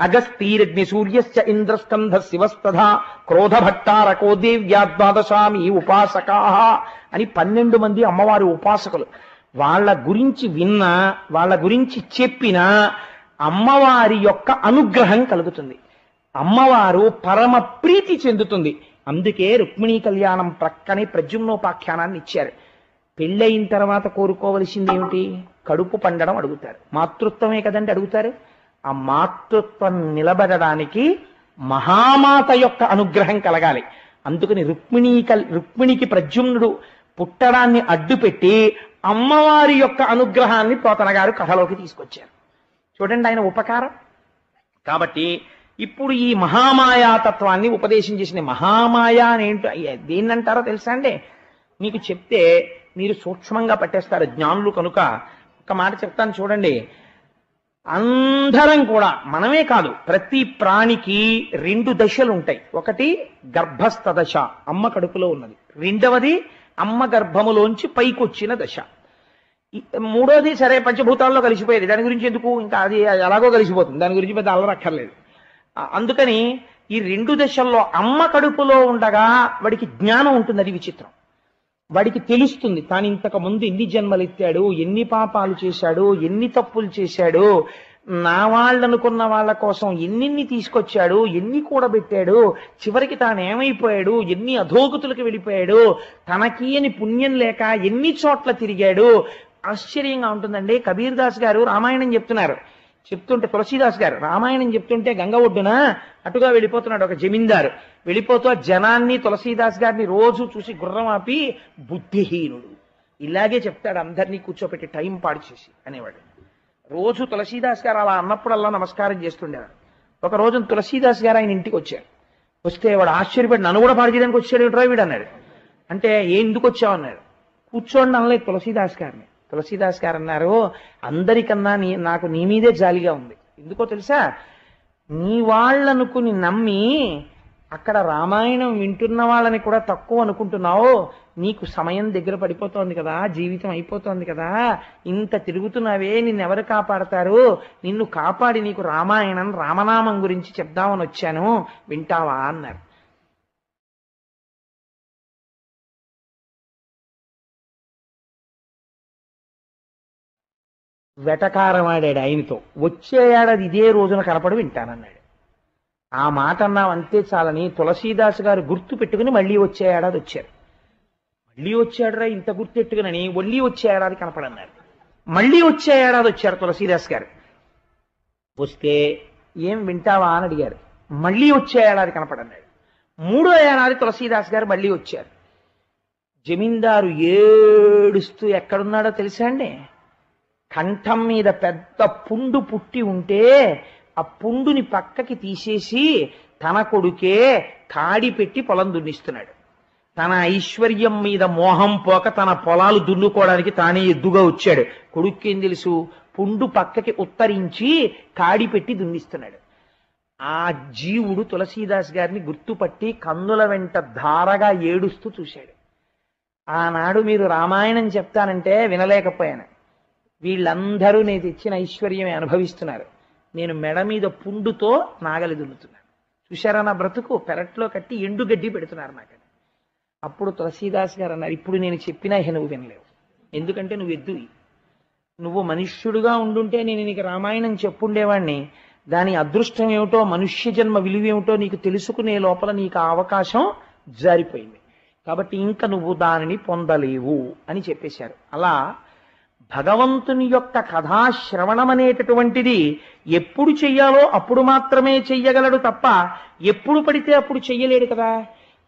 అగస్తీరగ్ని సూర్యశ్చ ఇంద్రస్కంధ శివస్తథ క్రోధ భట్టారకో దేవ్యాద్వాదశామి ఉపాసకా అని 12 మంది అమ్మవారి ఉపాసకులు. వాళ్ళ గురించి విన్నా, వాళ్ళ గురించి చెప్పినా అమ్మవారి యొక్క అనుగ్రహం కలుగుతుంది, అమ్మవారు పరమ ప్రీతి చెందుతుంది. అందుకే రుక్మిణీ కళ్యాణం ప్రక్కనే ప్రద్యుమ్నోపాఖ్యానాన్ని ఇచ్చారు. పెళ్ళయిన తర్వాత కోరుకోవలసింది ఏమిటి? కడుపు పండడం అడుగుతారు. మాతృత్వమే కదండి అడుగుతారు. ఆ మాతృత్వం నిలబడడానికి మహామాత యొక్క అనుగ్రహం కలగాలి. అందుకని రుక్మిణికి ప్రద్యుమ్నుడు పుట్టడాన్ని అడ్డుపెట్టి అమ్మవారి యొక్క అనుగ్రహాన్ని పోతన గారు కథలోకి తీసుకొచ్చారు. చూడండి ఆయన ఉపకారం. కాబట్టి ఇప్పుడు ఈ మహామాయాతత్వాన్ని ఉపదేశం చేసిన మహామాయ అని ఏంటో దేన్నంటారో తెలుసా అండి? మీకు చెప్తే మీరు సూక్ష్మంగా పట్టేస్తారు జ్ఞానులు కనుక. ఒక మాట చెప్తాను చూడండి. అందరం కూడా, మనమే కాదు, ప్రతి ప్రాణికి 2 దశలు ఉంటాయి. ఒకటి గర్భస్థ దశ, అమ్మ కడుపులో ఉన్నది. రెండవది అమ్మ గర్భములోంచి పైకొచ్చిన దశ. మూడోది సరే పంచభూతాల్లో కలిసిపోయేది, దాని గురించి ఎందుకు, ఇంకా అది ఎలాగో కలిసిపోతుంది, దాని గురించి పెద్ద అల్లరక్కర్లేదు. అందుకని ఈ 2 దశల్లో అమ్మ కడుపులో ఉండగా వాడికి జ్ఞానం ఉంటుంది. అది విచిత్రం. వాడికి తెలుస్తుంది తాను ఇంతకు ముందు ఎన్ని జన్మలు ఎత్తాడు, ఎన్ని పాపాలు చేశాడు, ఎన్ని తప్పులు చేశాడు, నా వాళ్ళనుకున్న వాళ్ళ కోసం ఎన్నిన్ని తీసుకొచ్చాడు, ఎన్ని కూడబెట్టాడు, చివరికి తాను ఏమైపోయాడు, ఎన్ని అధోగతులకు వెళ్ళిపోయాడు, తనకి అని పుణ్యం లేక ఎన్ని చోట్ల తిరిగాడు. ఆశ్చర్యంగా ఉంటుందండి. కబీర్ దాస్ గారు రామాయణం చెప్తున్నారు. చెప్తుంటే తులసీదాస్ గారు రామాయణం చెప్తుంటే గంగ ఒడ్డున అటుగా వెళ్ళిపోతున్నాడు ఒక జమీందారు. వెళ్ళిపోతూ ఆ జనాన్ని తులసీదాస్ గారిని రోజు చూసి గుర్రం ఆపి బుద్ధిహీనుడు, ఇలాగే చెప్తాడు అందరినీ కూర్చోపెట్టి టైం పాడు చేసి అనేవాడు. రోజు తులసీదాస్ గారు అలా అన్నప్పుడల్లా నమస్కారం చేస్తుండేవాడు. ఒక రోజు తులసీదాస్ గారు ఆయన ఇంటికి వచ్చారు. వస్తే వాడు ఆశ్చర్యపడి నన్ను కూడా పాడు చేయడానికి వచ్చాడు ఏమిట్రా వీడు అన్నాడు. అంటే ఎందుకు వచ్చావు అన్నాడు. కూర్చోండి అనలేదు తులసీదాస్ గారిని. తులసీదాస్ గారు అన్నారు, అందరికన్నా నాకు నీ మీదే జాలిగా ఉంది. ఎందుకో తెలుసా, నీ వాళ్ళనుకుని నమ్మి అక్కడ రామాయణం వింటున్న వాళ్ళని కూడా తక్కువ అనుకుంటున్నావు. నీకు సమయం దగ్గర పడిపోతోంది కదా, జీవితం అయిపోతోంది కదా, ఇంత తిరుగుతున్నావే, నిన్నెవరు కాపాడతారు, నిన్ను కాపాడి నీకు రామాయణం రామనామం గురించి చెప్దామని వచ్చాను, వింటావా అన్నారు. వెటకారం ఆడాడు ఆయనతో. వచ్చే ఏడాది ఇదే రోజున కనపడి వింటానన్నాడు. ఆ మాట అన్నాం అంతే చాలని తులసీదాస్ గారు గుర్తు పెట్టుకుని మళ్ళీ వచ్చే ఏడాది వచ్చారు. మళ్ళీ వచ్చాడురా ఇంత గుర్తెట్టుకునని మళ్ళీ వచ్చే ఏడాది కనపడన్నారు. మళ్ళీ వచ్చే ఏడాది వచ్చారు తులసీదాస్ గారు. వస్తే ఏం వింటావా అని అడిగారు. మళ్ళీ వచ్చే ఏడాది కనపడన్నాడు. 3వ ఏడాది తులసీదాస్ గారు మళ్ళీ వచ్చారు. జమీందారు ఏడుస్తూ ఎక్కడున్నాడో తెలుసా అండి? కంఠం మీద పెద్ద పుండు పుట్టి ఉంటే ఆ పుండుని పక్కకి తీసేసి తన కొడుకే కాడి పెట్టి పొలం దున్నిస్తున్నాడు. తన ఐశ్వర్యం మీద మోహం పోక తన పొలాలు దున్నుకోవడానికి తానే ఎద్దుగా వచ్చాడు. కొడుకేం తెలుసు, పుండు పక్కకి ఉత్తరించి కాడి పెట్టి దున్నిస్తున్నాడు. ఆ జీవుడు తులసీదాస్ గారిని గుర్తుపట్టి కన్నుల వెంట ధారగా ఏడుస్తూ చూశాడు. ఆనాడు మీరు రామాయణం చెప్తానంటే వినలేకపోయాను. వీళ్ళందరూ నేను తెచ్చిన ఐశ్వర్యమే అనుభవిస్తున్నారు. నేను మెడ మీద పుండుతో నాగలి దున్నుతున్నాను. చూశారా నా బ్రతుకు, పెరట్లో కట్టి ఎండుగడ్డి పెడుతున్నారు నాకు. అప్పుడు తులసీదాస్ గారు అన్నారు, ఇప్పుడు నేను చెప్పినా నువ్వు వినలేవు, ఎందుకంటే నువ్వు ఎద్దువి. నువ్వు మనుష్యుడుగా ఉండుంటే నేను నీకు రామాయణం చెప్పుండేవాణ్ణి. దాని అదృష్టం ఏమిటో, మనుష్య జన్మ విలువేమిటో నీకు తెలుసుకునే లోపల నీకు ఆ అవకాశం జారిపోయింది. కాబట్టి ఇంకా నువ్వు దానిని పొందలేవు అని చెప్పేశారు. అలా భగవంతుని యొక్క కథాశ్రవణం అనేటటువంటిది ఎప్పుడు చెయ్యాలో అప్పుడు మాత్రమే చెయ్యగలడు తప్ప ఎప్పుడు పడితే అప్పుడు చెయ్యలేడు కదా.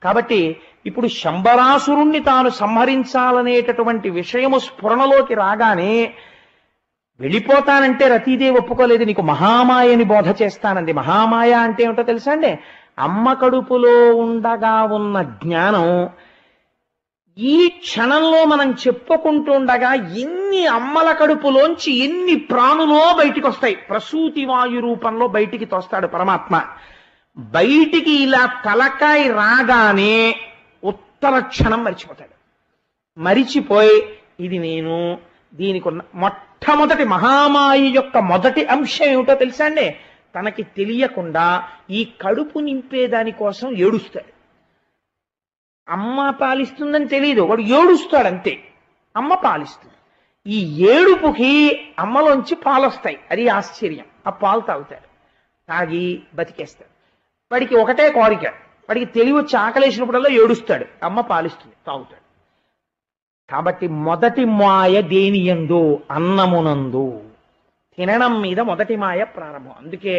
కాబట్టి ఇప్పుడు శంబరాసురుణ్ణి తాను సంహరించాలనేటటువంటి విషయము స్ఫురణలోకి రాగానే వెళ్ళిపోతానంటే రతీదేవి ఒప్పుకోలేదు. నీకు మహామాయని బోధ చేస్తానంది. మహామాయ అంటే ఏమిటో తెలుసా అండి? అమ్మ కడుపులో ఉండగా ఉన్న జ్ఞానం ఈ క్షణంలో మనం చెప్పుకుంటుండగా ఎన్ని అమ్మల కడుపులోంచి ఎన్ని ప్రాణులో బయటికి వస్తాయి. ప్రసూతి వాయు రూపంలో బయటికి తోస్తాడు పరమాత్మ. బయటికి ఇలా తలకాయ రాగానే ఉత్తర క్షణం మరిచిపోతాడు. మరిచిపోయి ఇది నేను, దీనికి మొట్టమొదటి మహామాయ యొక్క మొదటి అంశం ఏమిటో తెలుసా అండి? తనకి తెలియకుండా ఈ కడుపు నింపేదాని కోసం ఏడుస్తాడు. అమ్మ పాలిస్తుందని తెలియదు, వాడు ఏడుస్తాడు అంతే. అమ్మ పాలిస్తుంది. ఈ ఏడుపుకి అమ్మలోంచి పాలు వస్తాయి. అది ఆశ్చర్యం. ఆ పాలు తాగుతాడు, తాగి బతికేస్తాడు. వాడికి ఒకటే కోరిక, వాడికి తెలివి వచ్చి ఆకలేసినప్పుడల్లా ఏడుస్తాడు. అమ్మ పాలిస్తుంది, తాగుతాడు. కాబట్టి మొదటి మాయ దేనియందు? అన్నమునందు. తినడం మీద మొదటి మాయ ప్రారంభం. అందుకే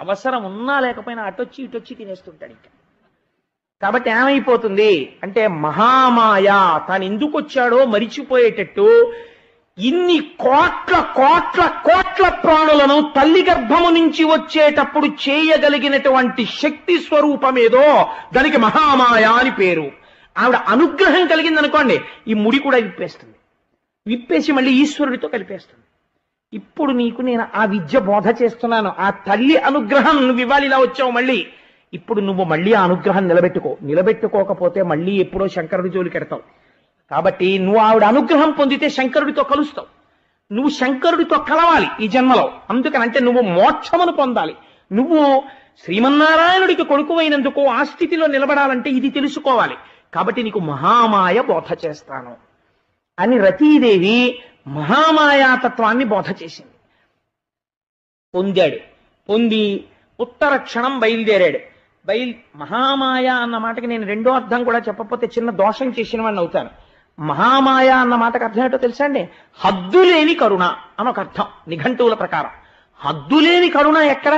అవసరం ఉన్నా లేకపోయినా అటొచ్చి ఇటొచ్చి తినేస్తుంటాడు ఇంకా. కాబట్టి ఏమైపోతుంది అంటే మహామాయ తాను ఎందుకు వచ్చాడో మరిచిపోయేటట్టు ఇన్ని కోట్ల కోట్ల కోట్ల ప్రాణులను తల్లి గర్భము నుంచి వచ్చేటప్పుడు చేయగలిగినటువంటి శక్తి స్వరూపమేదో దానికి మహామాయ అని పేరు. ఆవిడ అనుగ్రహం కలిగిందనుకోండి, ఈ ముడి కూడా విప్పేస్తుంది, విప్పేసి మళ్ళీ ఈశ్వరుడితో కలిపేస్తుంది. ఇప్పుడు నీకు నేను ఆ విద్య బోధ చేస్తున్నాను, ఆ తల్లి అనుగ్రహం నువ్వు ఇవ్వాలి, ఇలా వచ్చావు మళ్ళీ. ఇప్పుడు నువ్వు మళ్ళీ ఆ అనుగ్రహం నిలబెట్టుకోకపోతే మళ్ళీ ఎప్పుడో శంకరుడి జోలికి ఎడతావు. కాబట్టి నువ్వు ఆవిడ అనుగ్రహం పొందితే శంకరుడితో కలుస్తావు. నువ్వు శంకరుడితో కలవాలి ఈ జన్మలో. అందుకనంటే నువ్వు మోక్షమును పొందాలి. నువ్వు శ్రీమన్నారాయణుడికి కొడుకువైనందుకు ఆ స్థితిలో నిలబడాలంటే ఇది తెలుసుకోవాలి. కాబట్టి నీకు మహామాయ బోధ చేస్తాను అని రతీదేవి మహామాయాతత్వాన్ని బోధ చేసింది. పొంది ఉత్తర క్షణం బయలుదేరాడు. మహామాయ అన్న మాటకి నేను రెండో అర్థం కూడా చెప్పకపోతే చిన్న దోషం చేసిన వాడిని అవుతాను. మహామాయ అన్న మాటకు అర్థం ఏంటో తెలుసా అండి? హద్దులేని కరుణ అని ఒక అర్థం నిఘంటువుల ప్రకారం. హద్దులేని కరుణ ఎక్కడ?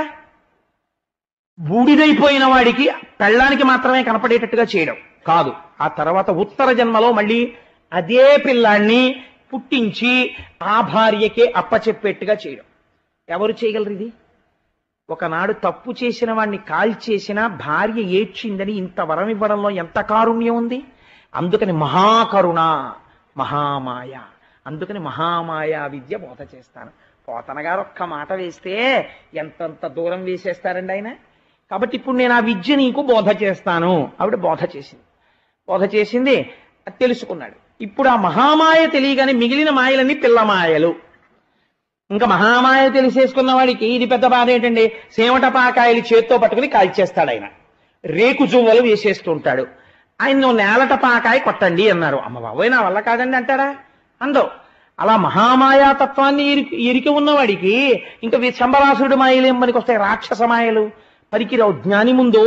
బూడిదైపోయిన వాడికి పెళ్ళానికి మాత్రమే కనపడేటట్టుగా చేయడం కాదు. ఆ తర్వాత ఉత్తర జన్మలో మళ్ళీ అదే పిల్లాన్ని పుట్టించి ఆ భార్యకే అప్పచెప్పేట్టుగా చేయడం. ఎవరు చేయగలరు ఇది? ఒకనాడు తప్పు చేసిన వాడిని కాల్చేసిన భార్య ఏడ్చిందని ఇంత వరం ఇవ్వడంలో ఎంత కారుణ్యం ఉంది. అందుకని మహాకరుణ మహామాయ. అందుకని మహామాయా విద్య బోధ చేస్తాను. పోతన గారు ఒక్క మాట వేస్తే ఎంతంత దూరం వేసేస్తారండి ఆయన. కాబట్టి ఇప్పుడు నేను ఆ విద్య నీకు బోధ చేస్తాను. ఆవిడ బోధ చేసింది తెలుసుకున్నాడు. ఇప్పుడు ఆ మహామాయ తెలియగానే మిగిలిన మాయలన్నీ పిల్లమాయలు. ఇంకా మహామాయ తెలిసేసుకున్న వాడికి ఇది పెద్ద బాధ ఏంటండి? సేమటపాకాయలు చేత్తో పట్టుకుని కాల్చేస్తాడు ఆయన. రేకు జువ్వలు వేసేస్తుంటాడు. ఆయన నేలటపాకాయ కొట్టండి అన్నారు. అమ్మ బాబోయ్ నా వల్ల కాదండి అంటారా? అందరూ అలా మహామాయాతత్వాన్ని ఎరికి ఉన్నవాడికి ఇంకా శంబరాసురుడు మాయలు ఏం పనికొస్తాయి? రాక్షస మాయలు పనికిరావు. జ్ఞాని ముందు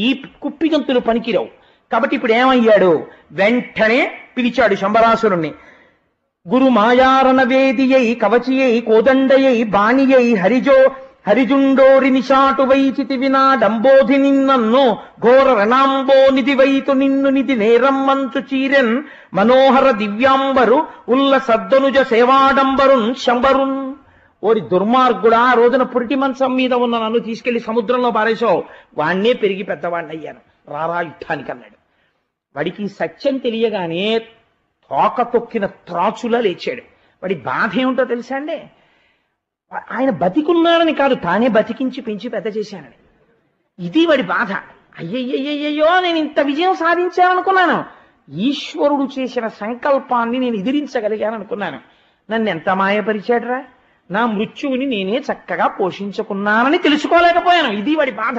ఈ కుప్పిగంతులు పనికిరావు. కాబట్టి ఇప్పుడు ఏమయ్యాడు? వెంటనే పిలిచాడు శంబరాసురుణ్ణి. గురు మాయారణ వేదియై కవచియై కోదండయై బాణియై హరిజుండోరి నిశాటు వైచితి వినాడంబోధి నిన్నన్ను ఘోర రణాంబో నిధి వైతు నిన్ను నిధి నేరం మంచు చీరెన్ మనోహర దివ్యాంబరు ఉల్ల సద్దనుజ సేవాడంబరున్ శంబరున్. ఓరి దుర్మార్గుడా, ఆ రోజున పురిటి మంచం మీద ఉన్న నన్ను తీసుకెళ్లి సముద్రంలో పారేశావు. వాణ్ణే పెరిగి పెద్దవాణ్ణి అయ్యాను, రారా యుద్ధానికి అన్నాడు. వాడికి సత్యం తెలియగానే తోక తొక్కిన త్రాచులా లేచాడు. వాడి బాధ ఏమిటో తెలుసా అండి? ఆయన బతికున్నాడని కాదు, తానే బతికించి పెంచి పెద్ద చేశానని. ఇది వాడి బాధ. అయ్యయ్యయ్యో నేను ఇంత విజయం సాధించాననుకున్నాను, ఈశ్వరుడు చేసిన సంకల్పాన్ని నేను ఎదిరించగలిగాను అనుకున్నాను. నన్ను ఎంత మాయపరిచాడురా, నా మృత్యువుని నేనే చక్కగా పోషించుకున్నానని తెలుసుకోలేకపోయాను. ఇది వాడి బాధ.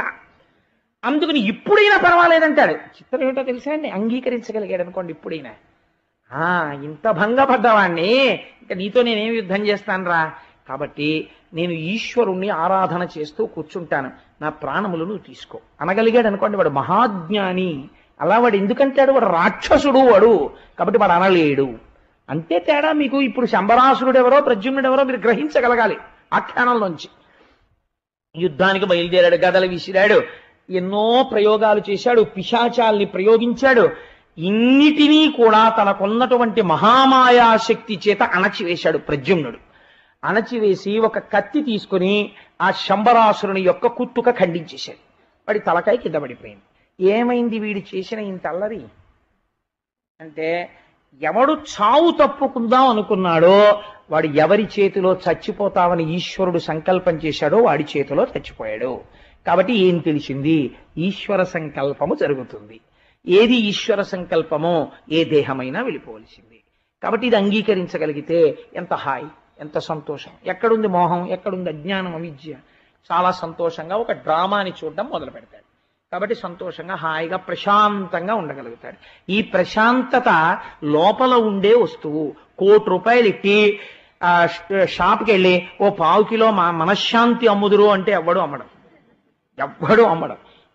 అందుకని ఇప్పుడైనా పర్వాలేదంటాడు. చిత్రం ఏమిటో తెలుసా అండి? అంగీకరించగలిగాడు అనుకోండి ఇప్పుడైనా. ఇంత భంగపడ్డవాణ్ణి ఇంకా నీతో నేనేం యుద్ధం చేస్తాను రా. కాబట్టి నేను ఈశ్వరుణ్ణి ఆరాధన చేస్తూ కూర్చుంటాను, నా ప్రాణములు నువ్వు తీసుకో అనగలిగాడు అనుకోండి. వాడు మహాజ్ఞాని. అలా వాడు ఎందుకంటాడు? వాడు రాక్షసుడు వాడు, కాబట్టి వాడు అనలేడు. అంతే తేడా మీకు. ఇప్పుడు శంబరాసురుడు ఎవరో ప్రద్యుమ్నుడు ఎవరో మీరు గ్రహించగలగాలి ఆఖ్యానంలోంచి. యుద్ధానికి బయలుదేరాడు, గదలు విసిరాడు, ఎన్నో ప్రయోగాలు చేశాడు, పిశాచాల్ని ప్రయోగించాడు. ఇన్నిటినీ కూడా తనకున్నటువంటి మహామాయాశక్తి చేత అణచివేశాడు ప్రద్యుమ్నుడు. అణచివేసి ఒక కత్తి తీసుకుని ఆ శంబరాసురుని యొక్క కుత్తుక ఖండించేశాడు. వాడి తలకాయ కింద పడిపోయింది. ఏమైంది వీడి చేసిన ఇంత అల్లరి అంటే, ఎవడు చావు తప్పుకుందాం అనుకున్నాడో వాడు ఎవరి చేతిలో చచ్చిపోతావని ఈశ్వరుడు సంకల్పం చేశాడో వాడి చేతిలో చచ్చిపోయాడు. కాబట్టి ఏం తెలిసింది? ఈశ్వర సంకల్పము జరుగుతుంది. ఏది ఈశ్వర సంకల్పమో ఏ దేహమైనా వెళ్ళిపోవలసింది. కాబట్టి ఇది అంగీకరించగలిగితే ఎంత హాయి, ఎంత సంతోషం. ఎక్కడుంది మోహం, ఎక్కడుంది అజ్ఞానం, అవిద్య? చాలా సంతోషంగా ఒక డ్రామాని చూడడం మొదలు పెడతాడు. కాబట్టి సంతోషంగా హాయిగా ప్రశాంతంగా ఉండగలుగుతాడు. ఈ ప్రశాంతత లోపల ఉండే వస్తువు. ₹1,00,00,000 ఇట్టి షాప్కి వెళ్ళి ఓ ½ కిలో మనశ్శాంతి అమ్ముదురు అంటే ఎవ్వడు అమ్మడం.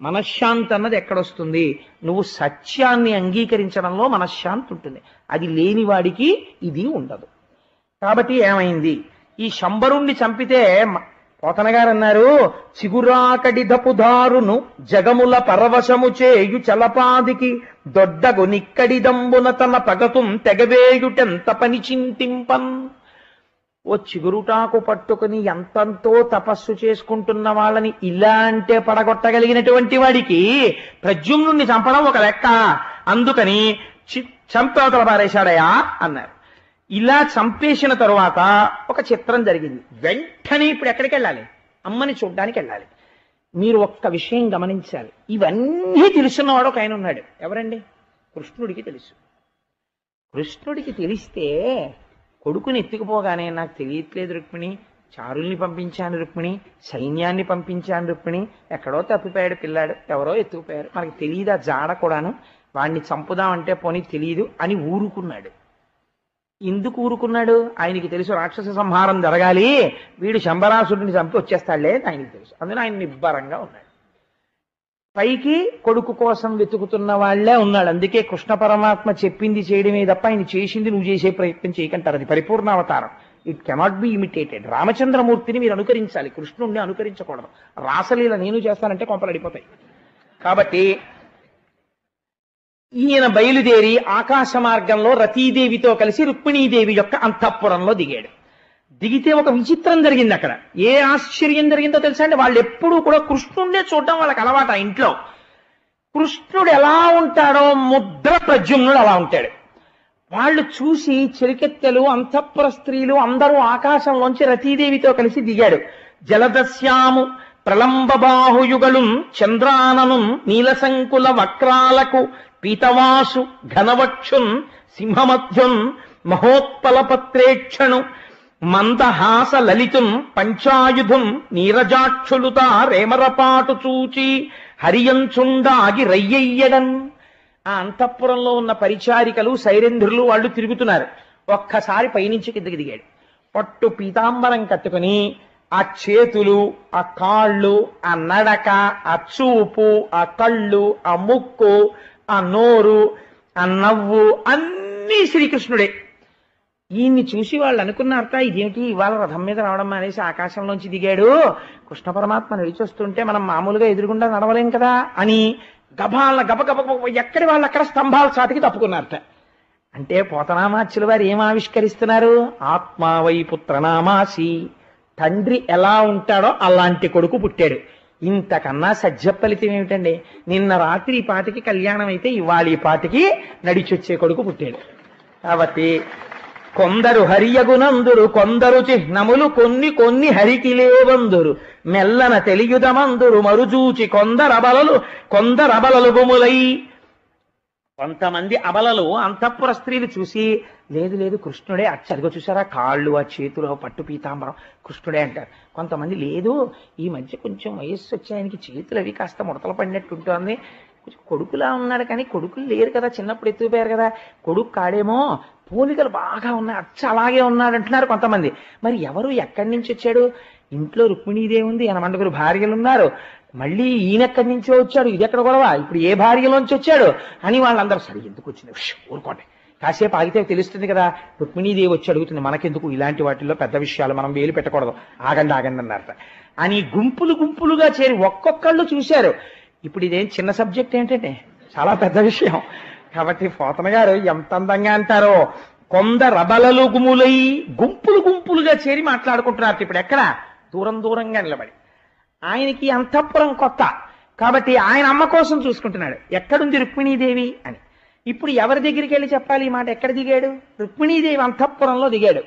మనశ్శాంతి అన్నది ఎక్కడొస్తుంది? నువ్వు సత్యాన్ని అంగీకరించడంలో మనశ్శాంతి ఉంటుంది. అది లేని వాడికి ఇది ఉండదు. కాబట్టి ఏమైంది? ఈ శంబరుణ్ణి చంపితే పోతన గారు అన్నారు, చిగురాకడి దపుదారును జగముల పరవశము చేయు చలపాదికి దొడ్డగు నిక్కడిదంబున తన పగతుం తెగవేయుటెంత పని చింతింపన్. ఓ చిగురుటాకు పట్టుకుని ఎంతంతో తపస్సు చేసుకుంటున్న వాళ్ళని ఇలా అంటే పడగొట్టగలిగినటువంటి వాడికి ప్రద్యుమ్నుణ్ణి చంపడం ఒక లెక్క, అందుకని చంపేవతల పారేశాడయా అన్నారు. ఇలా చంపేసిన తరువాత ఒక చిత్రం జరిగింది. వెంటనే ఇప్పుడు ఎక్కడికి వెళ్ళాలి? అమ్మని చూడ్డానికి వెళ్ళాలి. మీరు ఒక్క విషయం గమనించాలి, ఇవన్నీ తెలుసున్నవాడు ఒక ఆయన ఉన్నాడు. ఎవరండి? కృష్ణుడికి తెలుసు. కృష్ణుడికి తెలిస్తే కొడుకుని ఎత్తుకుపోగానే, నాకు తెలియట్లేదు రుక్మిణి, చారుల్ని పంపించాను రుక్మిణి, సైన్యాన్ని పంపించాను రుక్మిణి, ఎక్కడో తప్పిపోయాడు పిల్లాడు, ఎవరో ఎత్తుకుపోయారు, మనకి తెలియదా జాడ కూడాను, వాడిని చంపుదామంటే పోనీ తెలియదు అని ఊరుకున్నాడు. ఎందుకు ఊరుకున్నాడు? ఆయనకి తెలుసు రాక్షస సంహారం జరగాలి, వీడు శంబరాసుడిని చంపి వచ్చేస్తాడులే ఆయనకి తెలుసు. అందులో ఆయన నిబ్బరంగా ఉన్నాడు. పైకి కొడుకు కోసం వెతుకుతున్న వాళ్లే ఉన్నాడు. అందుకే కృష్ణ పరమాత్మ చెప్పింది చేయడమే తప్ప ఆయన చేసింది నువ్వు చేసే ప్రయత్నం చేయకంటారు. అది పరిపూర్ణ అవతారం. It cannot be imitated. రామచంద్రమూర్తిని మీరు అనుకరించాలి, కృష్ణుణ్ణి అనుకరించకూడదు. రాసలీల నేను చేస్తానంటే కొంపలు అడిపోతాయి. కాబట్టి ఈయన బయలుదేరి ఆకాశ మార్గంలో రతీదేవితో కలిసి రుక్మిణీదేవి యొక్క అంతఃపురంలో దిగాడు. దిగితే ఒక విచిత్రం జరిగింది అక్కడ. ఏ ఆశ్చర్యం జరిగిందో తెలుసా అండి? వాళ్ళు ఎప్పుడూ కూడా కృష్ణుడినే చూడడం వాళ్ళకి అలవాటు. ఆ ఇంట్లో కృష్ణుడు ఎలా ఉంటాడో ముద్ర ప్రద్యుమ్నుడు అలా ఉంటాడు. వాళ్ళు చూసి చెలికెత్తెలు, అంతఃపుర స్త్రీలు అందరూ ఆకాశంలోంచి రతీదేవితో కలిసి దిగాడు. జలదస్యాము ప్రలంబబాహుయుగళం చంద్రాననం నీలసంకుల వక్రాలకు పీతవాసు ఘనవక్షున్ సింహమధ్యున్ మహోత్పలపత్రేక్షణు మందహాస లలితుం పంచాయుధం నీరజాక్షులుత రేమరపాటు చూచి హరియంచుండాగి రయ్యయ్యడన్. ఆ అంతఃపురంలో ఉన్న పరిచారికలు, సైరేంద్రులు వాళ్ళు తిరుగుతున్నారు. ఒక్కసారి పైనుంచి కిందకి దిగాడు. పట్టు పీతాంబరం కట్టుకుని ఆ చేతులు, ఆ కాళ్ళు, ఆ నడక, ఆ చూపు, ఆ కళ్ళు, ఆ ముక్కు, ఆ నోరు, ఆ నవ్వు అన్నీ శ్రీకృష్ణుడే. ఈయన్ని చూసి వాళ్ళు అనుకున్నారట, ఇదేమిటి ఇవాళ రథం మీద రావడం అనేసి ఆకాశంలోంచి దిగాడు, కృష్ణ పరమాత్మ నడిచొస్తుంటే మనం మామూలుగా ఎదురుగుండా నడవలేం కదా అని గబాల గబగబ ఎక్కడి వాళ్ళు అక్కడ స్తంభాల చాటికి తప్పుకున్నారట. అంటే పోతనామాచ్యుల వారు ఏం ఆవిష్కరిస్తున్నారు? ఆత్మావై పుత్రనామాసి, తండ్రి ఎలా ఉంటాడో అలాంటి కొడుకు పుట్టాడు. ఇంతకన్నా సజ్జ ఫలితం ఏమిటండి? నిన్న రాత్రి ఈ పాటికి కళ్యాణం అయితే ఇవాళ ఈ పాటికి నడిచొచ్చే కొడుకు పుట్టాడు. కాబట్టి కొందరు హరియగునందురు, కొందరు చిహ్నములు కొన్ని కొన్ని హరికి లేవందురు, మెల్లన తెలియుదమందురు మరుజూచి కొందరబలలు గుములై. కొంతమంది అబలలు అంతఃపుర స్త్రీలు చూసి లేదు లేదు కృష్ణుడే, అచ్చరిగో చూసారా కాళ్ళు, ఆ చేతులు, పట్టు పీతాంబరం కృష్ణుడే అంటారు. కొంతమంది లేదు ఈ మధ్య కొంచెం వయస్సు వచ్చి ఆయనకి చేతులు అవి కాస్త ముడతలు పడినట్టు ఉంటుంది, కొంచెం కొడుకులా ఉన్నాడు కానీ కొడుకులు లేరు కదా, చిన్నప్పుడు ఎత్తుకుపోయారు కదా, కొడుకు కాడేమో, పోలికలు బాగా ఉన్నాయి, అచ్చ అలాగే ఉన్నాడు అంటున్నారు కొంతమంది. మరి ఎవరు ఎక్కడి నుంచి వచ్చాడు? ఇంట్లో రుక్మిణీదేవి ఉంది, ఆయన మండగురు భార్యలు ఉన్నారు, మళ్ళీ ఈయన ఎక్కడి నుంచో వచ్చాడు, ఇది ఎక్కడ గొడవ, ఇప్పుడు ఏ భార్యలోంచి వచ్చాడు అని వాళ్ళందరూ సరే ఎందుకు వచ్చింది ఊరుకోండి, కాసేపు ఆగితే తెలుస్తుంది కదా, రుక్మిణీదేవి వచ్చి అడుగుతుంది, మనకెందుకు ఇలాంటి వాటిల్లో పెద్ద విషయాలు మనం వేలు పెట్టకూడదు, ఆగండి ఆగండి అన్నారట. అని గుంపులు గుంపులుగా చేరి ఒక్కొక్కళ్ళు చూశారు. ఇప్పుడు ఇదేం చిన్న సబ్జెక్ట్ ఏంటంటే చాలా పెద్ద విషయం. కాబట్టి పోతన గారు ఎంత అందంగా అంటారో, కొందరబలలు గుములై, గుంపులు గుంపులుగా చేరి మాట్లాడుకుంటున్నారు. ఇప్పుడు ఎక్కడ? దూరం దూరంగా నిలబడి. ఆయనకి అంతఃపురం కొత్త కాబట్టి ఆయన అమ్మ కోసం చూసుకుంటున్నాడు, ఎక్కడుంది రుక్మిణీదేవి అని. ఇప్పుడు ఎవరి దగ్గరికి వెళ్ళి చెప్పాలి ఈ మాట? ఎక్కడ దిగాడు? రుక్మిణీదేవి అంతఃపురంలో దిగాడు.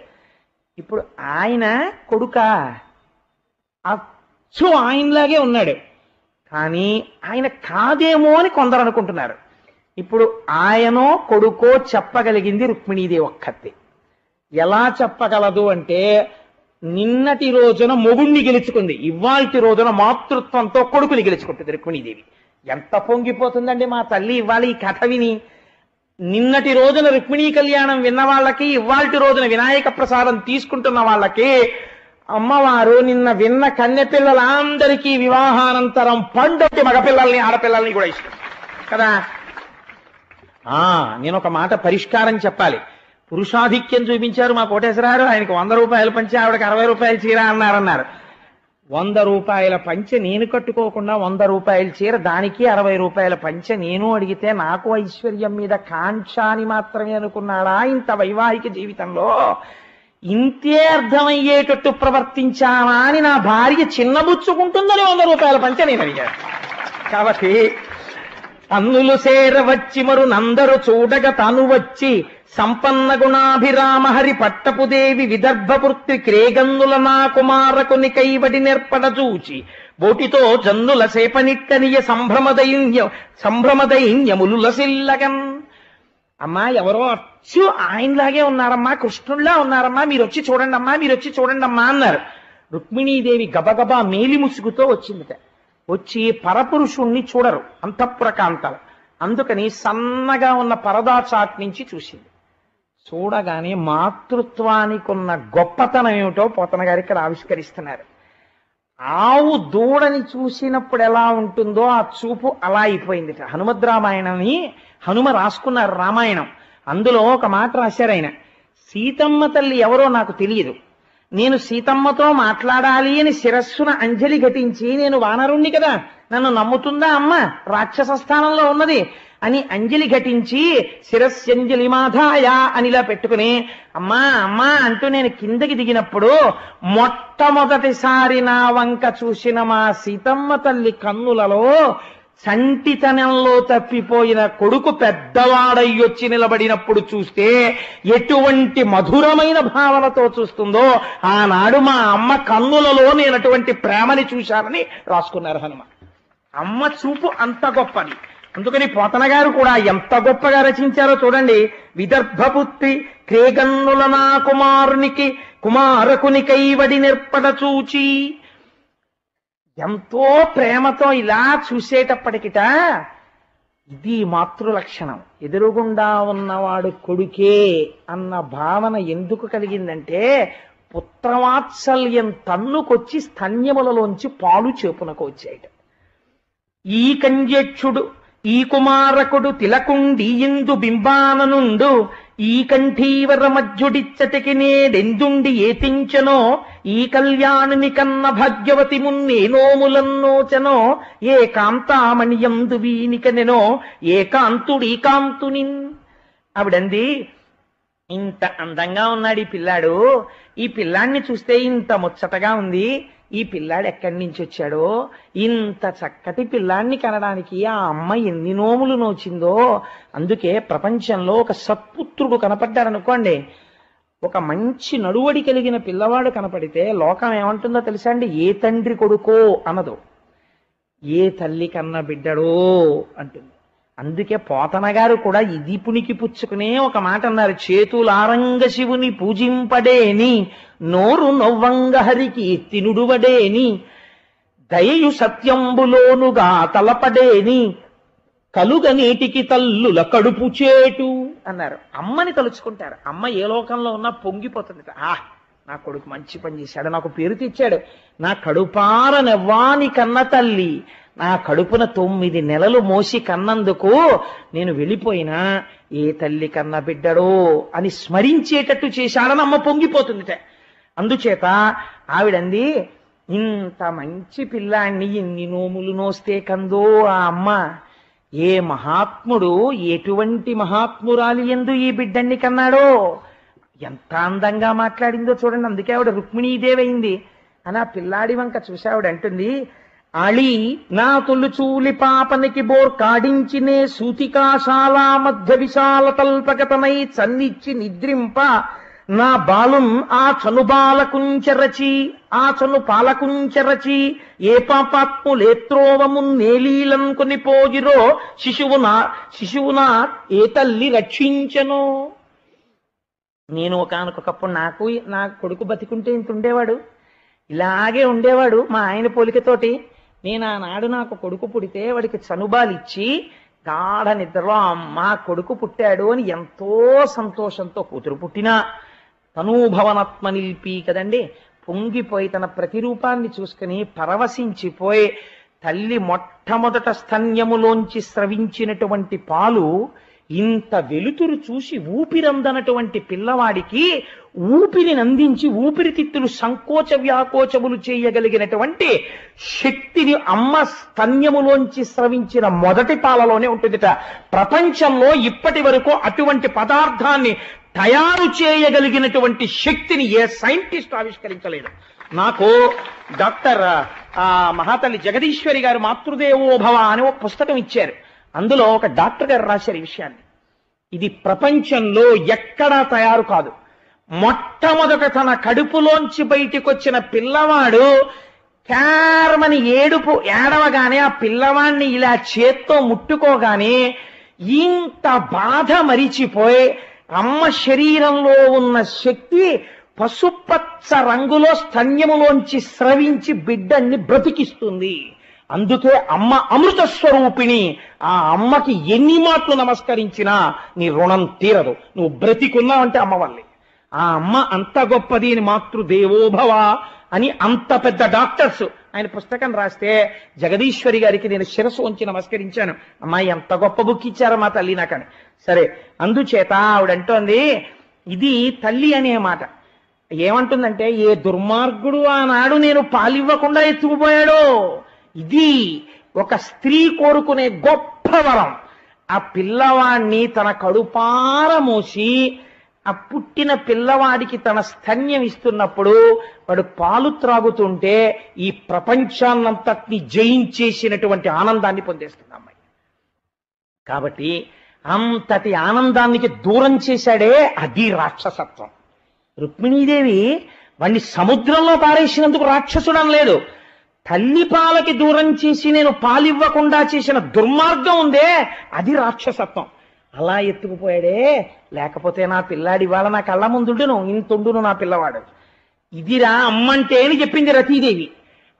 ఇప్పుడు ఆయన కొడుక అచ్చు ఆయనలాగే ఉన్నాడు, కానీ ఆయన కాదేమో అని కొందరు అనుకుంటున్నారు. ఇప్పుడు ఆయనో కొడుకో చెప్పగలిగింది రుక్మిణీదేవి ఒక్కతే. ఎలా చెప్పగలదు అంటే, నిన్నటి రోజున మొగుణ్ణి గెలుచుకుంది, ఇవాల్టి రోజున మాతృత్వంతో కొడుకుని గెలుచుకుంటుంది రుక్మిణీదేవి. ఎంత పొంగిపోతుందండి మా తల్లి ఇవాళ ఈ కథ విని. నిన్నటి రోజున రుక్మిణీ కళ్యాణం విన్న వాళ్ళకి, ఇవాల్టి రోజున వినాయక ప్రసాదం తీసుకుంటున్న వాళ్ళకి అమ్మవారు నిన్న విన్న కన్యపిల్లలందరికీ వివాహానంతరం పండొట్టి మగపిల్లల్ని ఆడపిల్లల్ని కూడా ఇష్టం కదా. నేను ఒక మాట పరిష్కారం చెప్పాలి. పురుషాధిక్యం చూపించారు మా కోటేశ్వరారు, ఆయనకు 100 రూపాయలు పంచి ఆవిడకి 60 రూపాయలు చీర అన్నారు. రూపాయల పంచె నేను కట్టుకోకుండా 100 రూపాయల చీర, దానికి 60 రూపాయల పంచె నేను అడిగితే నాకు ఐశ్వర్యం మీద కాంక్ష అని మాత్రమే అనుకున్నాడా ఇంత వైవాహిక జీవితంలో? ఇంతే అర్థమయ్యేటట్టు ప్రవర్తించానా అని నా భార్య చిన్నబుచ్చుకుంటుందని 100 రూపాయల పంచె నేను అడిగాను. కాబట్టి అన్నులు సేర వచ్చి మరునందరు చూడగ తాను వచ్చి సంపన్న గుణాభిరామ హరి పట్టపుదేవి విదర్భపుత్రి క్రేగన్నుల నా కుమారకుని కైవడి నెర్పడ చూచి బోటితో జన్నుల సేపనిట్టనియ సంభ్రమదైన్యములు లసిల్లగన్. అమ్మా, ఎవరో అచ్చు ఆయనలాగే ఉన్నారమ్మా, కృష్ణుల్లా ఉన్నారమ్మా, మీరు వచ్చి చూడండి అమ్మా, మీరు వచ్చి చూడండి అమ్మా అన్నారు. రుక్మిణీదేవి గబగబా మేలి ముసుగుతో వచ్చిందిట. వచ్చి పరపురుషుణ్ణి చూడరు అంతఃపుర కాంతలు, అందుకని సన్నగా ఉన్న పరదా చాట్ నుంచి చూసింది. చూడగానే మాతృత్వానికి ఉన్న గొప్పతనం ఏమిటో పోతన గారు ఇక్కడ ఆవిష్కరిస్తున్నారు. ఆవు దూడని చూసినప్పుడు ఎలా ఉంటుందో ఆ చూపు అలా అయిపోయింది. హనుమద్ రామాయణని హనుమ రాసుకున్నారు రామాయణం. అందులో ఒక మాట రాశారు ఆయన, సీతమ్మ తల్లి ఎవరో నాకు తెలియదు, నేను సీతమ్మతో మాట్లాడాలి అని శిరస్సున అంజలి ఘటించి, నేను వానరుణ్ణి కదా, నన్ను నమ్ముతుందా అమ్మ, రాక్షస స్థానంలో ఉన్నది అని అంజలి ఘటించి శిరస్యంజలి మాధాయ అనిలా పెట్టుకుని అమ్మా అమ్మా అంటూ నేను కిందకి దిగినప్పుడు మొట్టమొదటిసారి నా వంక చూసిన మా సీతమ్మ తల్లి కన్నులలో చంటితనంలో తప్పిపోయిన కొడుకు పెద్దవాడయ్యొచ్చి నిలబడినప్పుడు చూస్తే ఎటువంటి మధురమైన భావనతో చూస్తుందో ఆనాడు మా అమ్మ కన్నులలో నేను అటువంటి ప్రేమని చూశానని రాసుకున్నారు హనుమ. అమ్మ చూపు అంత గొప్పది. అందుకని పోతన గారు కూడా ఎంత గొప్పగా రచించారో చూడండి. విదర్భపుత్రి క్రేగన్నుల నా కుమారకుని కైవడి నిర్పడ చూచి, ఎంతో ప్రేమతో ఇలా చూసేటప్పటికిట ఇది మాతృలక్షణం. ఎదురుగుండా ఉన్నవాడు కొడుకే అన్న భావన ఎందుకు కలిగిందంటే, పుత్రవాత్సల్యం తన్నుకొచ్చి స్తన్యములలోంచి పాలు చేపునకు వచ్చాయట. ఈ కంజక్షుడు ఈ కుమారకుడు తిలకుండీయిందు బింబాననుండు ఈ కంఠీవర మధ్యుడిచ్చటికి నేడెందుండి ఏతించనో ఈ కళ్యాణుని కన్న భాగ్యవతి మున్నేనోములన్నోచనో ఏ కాంతామణియందు వీనికనెనో ఏ కాంతుడీ కాంతునిన్. ఆవిడంది, ఇంత అందంగా ఉన్నాడు ఈ పిల్లాడు, ఈ పిల్లాడిని చూస్తే ఇంత ముచ్చటగా ఉంది, ఈ పిల్లాడు ఎక్కడి నుంచి వచ్చాడో, ఇంత చక్కటి పిల్లాడిని కనడానికి ఆ అమ్మ ఎన్ని నోములు నోచిందో. అందుకే ప్రపంచంలో ఒక సత్పుత్రుడు కనపడ్డారనుకోండి, ఒక మంచి నడువడి కలిగిన పిల్లవాడు కనపడితే లోకం ఏమంటుందో తెలుసా అండి? ఏ తండ్రి కొడుకో అనదు, ఏ తల్లి కన్న బిడ్డడో అంటుంది. అందుకే పోతన గారు కూడా ఇది పునికి పుచ్చుకునే ఒక మాట అన్నారు, చేతులారంగ శివుని పూజింపడేని నోరు నొవ్వంగ హరికి తినుడువడేని దయయు సత్యంబులోనుగా తలపడేని కలుగ నీటికి తల్లుల కడుపు చేటు అన్నారు. అమ్మని తలుచుకుంటారు. అమ్మ ఏ లోకంలో ఉన్నా పొంగిపోతుంది. నా కొడుకు మంచి పని చేశాడు, నాకు పేరు తెచ్చాడు, నా కడుపార నెవ్వాని కన్న తల్లి నా కడుపున 9 నెలలు మోసి కన్నందుకు నేను వెళ్ళిపోయినా ఏ తల్లి కన్న బిడ్డడో అని స్మరించేటట్టు చేశాడని అమ్మ పొంగిపోతుందిట. అందుచేత ఆవిడంది, ఇంత మంచి పిల్లాన్ని ఎన్ని నోములు నోస్తే కందో ఆ అమ్మ, ఏ మహాత్ముడు ఎటువంటి మహాత్మురాలి యందు ఈ బిడ్డన్ని కన్నాడో, ఎంత అందంగా మాట్లాడిందో చూడండి. అందుకే ఆవిడ రుక్మిణీదేవి అయింది అని ఆ పిల్లాడి వంక చూసి ఆవిడ అంటుంది, అళి నా తొలుచూలి పాపనికి బోర్ కాడించినే సూతికాశాల మధ్య విశాల తల్పగతమై చన్నిచ్చి నిద్రింప నా బాలుం ఆ చను బాలకుంచరచి ఆ చను పాలకుంచరచి ఏ పాపాత్ములేత్రోవమున్ నేలీలం కొనిపోయిరో శిశువునా ఏ తల్లి రక్షించను. నేను ఒకానొకప్పుడు నా కొడుకు బతికుంటే ఇంత ఉండేవాడు, ఇలాగే ఉండేవాడు మా ఆయన పోలికతోటి. నేను ఆనాడు నాకు కొడుకు పుడితే వాడికి చనుబాలిచ్చి గాఢ నిద్రలో అమ్మ కొడుకు పుట్టాడు అని ఎంతో సంతోషంతో, కూతురు పుట్టినా తనూభవనత్మ నిలిపి కదండి, పొంగిపోయి తన ప్రతిరూపాన్ని చూసుకుని పరవశించిపోయి తల్లి మొట్టమొదట స్తన్యములోంచి స్రవించినటువంటి పాలు ఇంత వెలుతురు చూసి ఊపిరందనటువంటి పిల్లవాడికి ఊపిరిని అందించి ఊపిరితిత్తులు సంకోచ వ్యాకోచములు చేయగలిగినటువంటి శక్తిని అమ్మ స్తన్యములోంచి స్రవించిన మొదటి పాలలోనే ఉంటుందిట. ప్రపంచంలో ఇప్పటి వరకు అటువంటి పదార్థాన్ని తయారు చేయగలిగినటువంటి శక్తిని ఏ సైంటిస్ట్ ఆవిష్కరించలేదు. నాకు డాక్టర్ మహాతల్లి జగదీశ్వరి గారు మాతృదేవోభవ అని ఒక పుస్తకం ఇచ్చారు. అందులో ఒక డాక్టర్ గారు రాశారు ఈ విషయాన్ని. ఇది ప్రపంచంలో ఎక్కడా తయారు కాదు. మొట్టమొదట తన కడుపులోంచి బయటికి వచ్చిన పిల్లవాడు క్యారమని ఏడవగానే ఆ పిల్లవాడిని ఇలా చేత్తో ముట్టుకోగానే ఇంత బాధ మరిచిపోయి అమ్మ శరీరంలో ఉన్న శక్తి పసుపచ్చ రంగులో స్తన్యములోంచి స్రవించి బిడ్డని బ్రతికిస్తుంది. అందుకే అమ్మ అమృత స్వరూపిణి. ఆ అమ్మకి ఎన్ని మాటలు నమస్కరించినా నీ రుణం తీరదు. నువ్వు బ్రతికున్నావంటే అమ్మ వల్లే. ఆ అమ్మ అంత గొప్పది అని మాతృదేవోభవ అని అంత పెద్ద డాక్టర్స్ ఆయన పుస్తకం రాస్తే జగదీశ్వరి గారికి నేను శిరస్సు వంచి నమస్కరించాను. అమ్మాయి ఎంత గొప్ప బుక్ ఇచ్చారో మా తల్లి నాకని. సరే, అందుచేత ఆవిడంటోంది ఇది తల్లి అనే మాట. ఏమంటుందంటే, ఏ దుర్మార్గుడు ఆనాడు నేను పాలివ్వకుండా ఎత్తుకుపోయాడో, ఇది ఒక స్త్రీ కోరుకునే గొప్ప వరం. ఆ పిల్లవాడిని తన కడుపార మోసి ఆ పుట్టిన పిల్లవాడికి తన స్తన్యం ఇస్తున్నప్పుడు వాడు పాలు త్రాగుతుంటే ఈ ప్రపంచాన్నంతటిని జయించేసినటువంటి ఆనందాన్ని పొందేస్తుంది అమ్మాయి. కాబట్టి అంతటి ఆనందానికి దూరం చేశాడే అది రాక్షసత్వం. రుక్మిణీదేవి వాణ్ణి సముద్రంలో పారేసినందుకు రాక్షసుడం లేదు. తల్లి పాలకి దూరం చేసి నేను పాలివ్వకుండా చేసిన దుర్మార్గం ఉందే అది రాక్షసత్వం. అలా ఎత్తుకుపోయాడే, లేకపోతే నా పిల్లాడి వాళ్ళ నా కళ్ళ ముందుండును, ఇంతుండును నా పిల్లవాడు. ఇదిరా అమ్మంటే అని చెప్పింది రతీదేవి.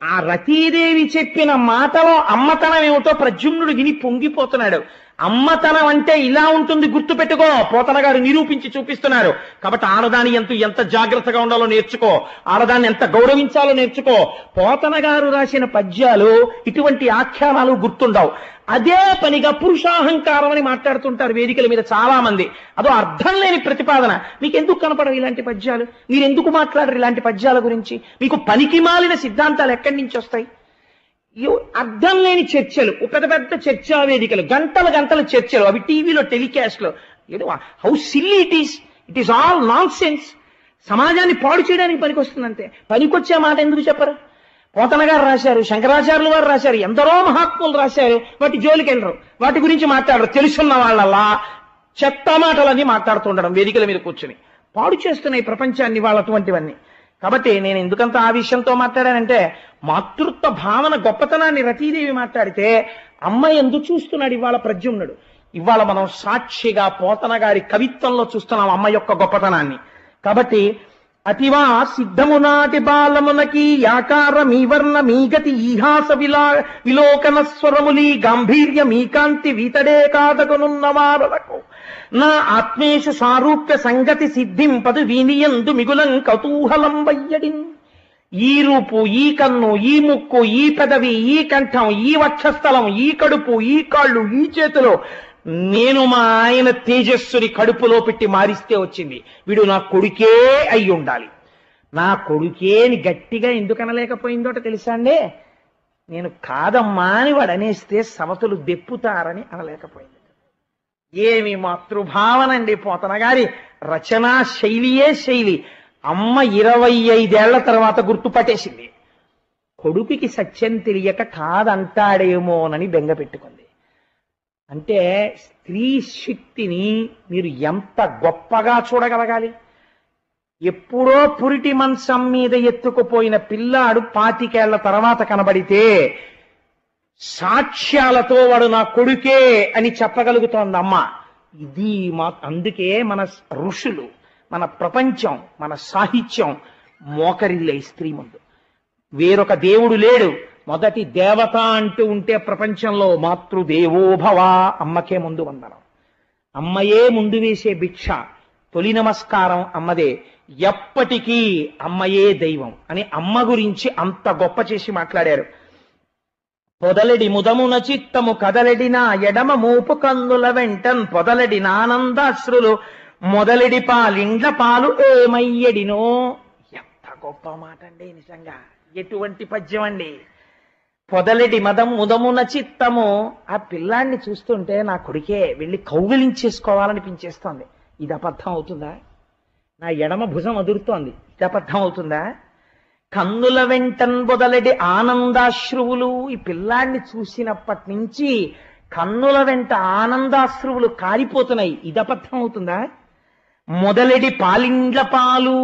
ఆ రతీదేవి చెప్పిన మాటలో అమ్మతనం ఏమిటో ప్రద్యుమ్నుడు విని పొంగిపోతున్నాడు. అమ్మతనం అంటే ఇలా ఉంటుంది, గుర్తు పెట్టుకో. పోతన గారు నిరూపించి చూపిస్తున్నారు. కాబట్టి ఆడదాని ఎంత జాగ్రత్తగా ఉండాలో నేర్చుకో, ఆడదాన్ని ఎంత గౌరవించాలో నేర్చుకో. పోతన గారు రాసిన పద్యాలు ఇటువంటి ఆఖ్యానాలు గుర్తుండవు. అదే పనిగా పురుషాహంకారం అని మాట్లాడుతుంటారు వేదికల మీద చాలా మంది. అదో అర్థం లేని ప్రతిపాదన. మీకు ఎందుకు కనపడవు ఇలాంటి పద్యాలు? మీరు ఎందుకు మాట్లాడరు ఇలాంటి పద్యాల గురించి? మీకు పనికి మాలిన సిద్ధాంతాలు ఎక్కడి నుంచి వస్తాయి? అర్థం లేని చర్చలు, పెద్ద పెద్ద చర్చా వేదికలు, గంటల గంటల చర్చలు, అవి టీవీలో టెలికాస్ట్ లో. How silly it is all non sense. సమాజాన్ని పాడు చేయడానికి పనికొస్తుందంతే. పనికొచ్చే మాట ఎందుకు చెప్పరు? పోతన గారు రాశారు, శంకరాచార్యులు వారు రాశారు, ఎందరో మహాత్ములు రాశారు. వాటి జోలికి వెళ్ళరు, వాటి గురించి మాట్లాడరు. తెలుసున్న వాళ్ళలా చెత్త మాటలన్నీ మాట్లాడుతుండడం వేదికల మీద కూర్చుని పాడు చేస్తున్నాయి ప్రపంచాన్ని వాళ్ళు అటువంటివన్నీ. కాబట్టి నేను ఎందుకంత ఆ విషయంతో మాట్లాడానంటే, మాతృత్వ భావన గొప్పతనాన్ని రతీదేవి మాట్లాడితే అమ్మ ఎందుకు చూస్తున్నాడు ఇవాళ ప్రద్యుమ్నుడు. ఇవాళ మనం సాక్షిగా పోతన గారి కవిత్వంలో చూస్తున్నాం అమ్మ యొక్క గొప్పతనాన్ని. కాబట్టి అతివా సిద్ధమునాటి బాలమునకి యాకార మీ వర్ణ మీ గతి ఈహాస విలోకన స్వరములి గాంభీర్య మీ కాంతి వీతడే కాదగనున్నవారలకు నా ఆత్మేషు సారూప్య సంగతి సిద్ధింపదు వీనియందు మిగులం కౌతూహలం వయ్యడిన్. ఈ రూపు, ఈ కన్ను, ఈ ముక్కు, ఈ పెదవి, ఈ కంఠం, ఈ వక్షస్థలం, ఈ కడుపు, ఈ కాళ్ళు, ఈ చేతులు నేను మా ఆయన తేజస్సుని కడుపులో పెట్టి మారిస్తే వచ్చింది. వీడు నా కొడుకే అయి ఉండాలి. నా కొడుకేని గట్టిగా ఎందుకు అనలేకపోయిందోట తెలుసా అండి? నేను కాదమ్మా అని వాడు అనేస్తే సమతులు దెప్పుతారని అనలేకపోయింది. ఏమి మాతృభావనండి! పోతన గారి రచనా శైలియే శైలి. అమ్మ 25 ఏళ్ల తర్వాత గుర్తుపట్టేసింది. కొడుకుకి సత్యం తెలియక కాదంటాడేమోనని బెంగ పెట్టుకుంది. అంటే స్త్రీ శక్తిని మీరు ఎంత గొప్పగా చూడగలగాలి. ఎప్పుడో పురిటి మంచం మీద ఎత్తుకుపోయిన పిల్లాడు 25 ఏళ్ల తర్వాత కనబడితే సాక్ష్యాలతో వాడు నా కొడుకే అని చెప్పగలుగుతోంది అమ్మ. ఇది అందుకే మన ఋషులు, మన ప్రపంచం, మన సాహిత్యం మోకరిల్లే స్త్రీ ముందు. వేరొక దేవుడు లేడు. మొదటి దేవత అంటూ ఉంటే ప్రపంచంలో మాతృదేవోభవ, అమ్మకే ముందు వందనం. అమ్మయే ముందు వేసే భిక్ష. తొలి నమస్కారం అమ్మదే. ఎప్పటికీ అమ్మయే దైవం అని అమ్మ గురించి అంత గొప్ప చేసి మాట్లాడారు. పొదలెడి ముదమున చిత్తము కదలెడిన ఎడమ మూపు కన్నుల వెంటన్ పొదలెడి నానందాశ్రులు మొదలెడి పాలిండ్ల పాలు ఏమయ్యడినో. ఎంత గొప్ప మాట అండి నిజంగా, ఎటువంటి పద్యం అండి. పొదలెడి ముదమున చిత్తము. ఆ పిల్లాన్ని చూస్తుంటే నా కొడుకే వెళ్ళి కౌగిలించేసుకోవాలనిపించేస్తోంది. ఇది అబద్ధం అవుతుందా? నా ఎడమ భుజం అదురుతోంది, ఇది అబద్ధం అవుతుందా? కన్నుల వెంటన్ బొదలెడి ఆనందాశ్రువులు. ఈ పిల్లాన్ని చూసినప్పటి నుంచి కన్నుల వెంట ఆనందాశ్రువులు కారిపోతున్నాయి, ఇది అబద్ధం అవుతుందా? మొదలెడి పాలిండ్ల పాలు.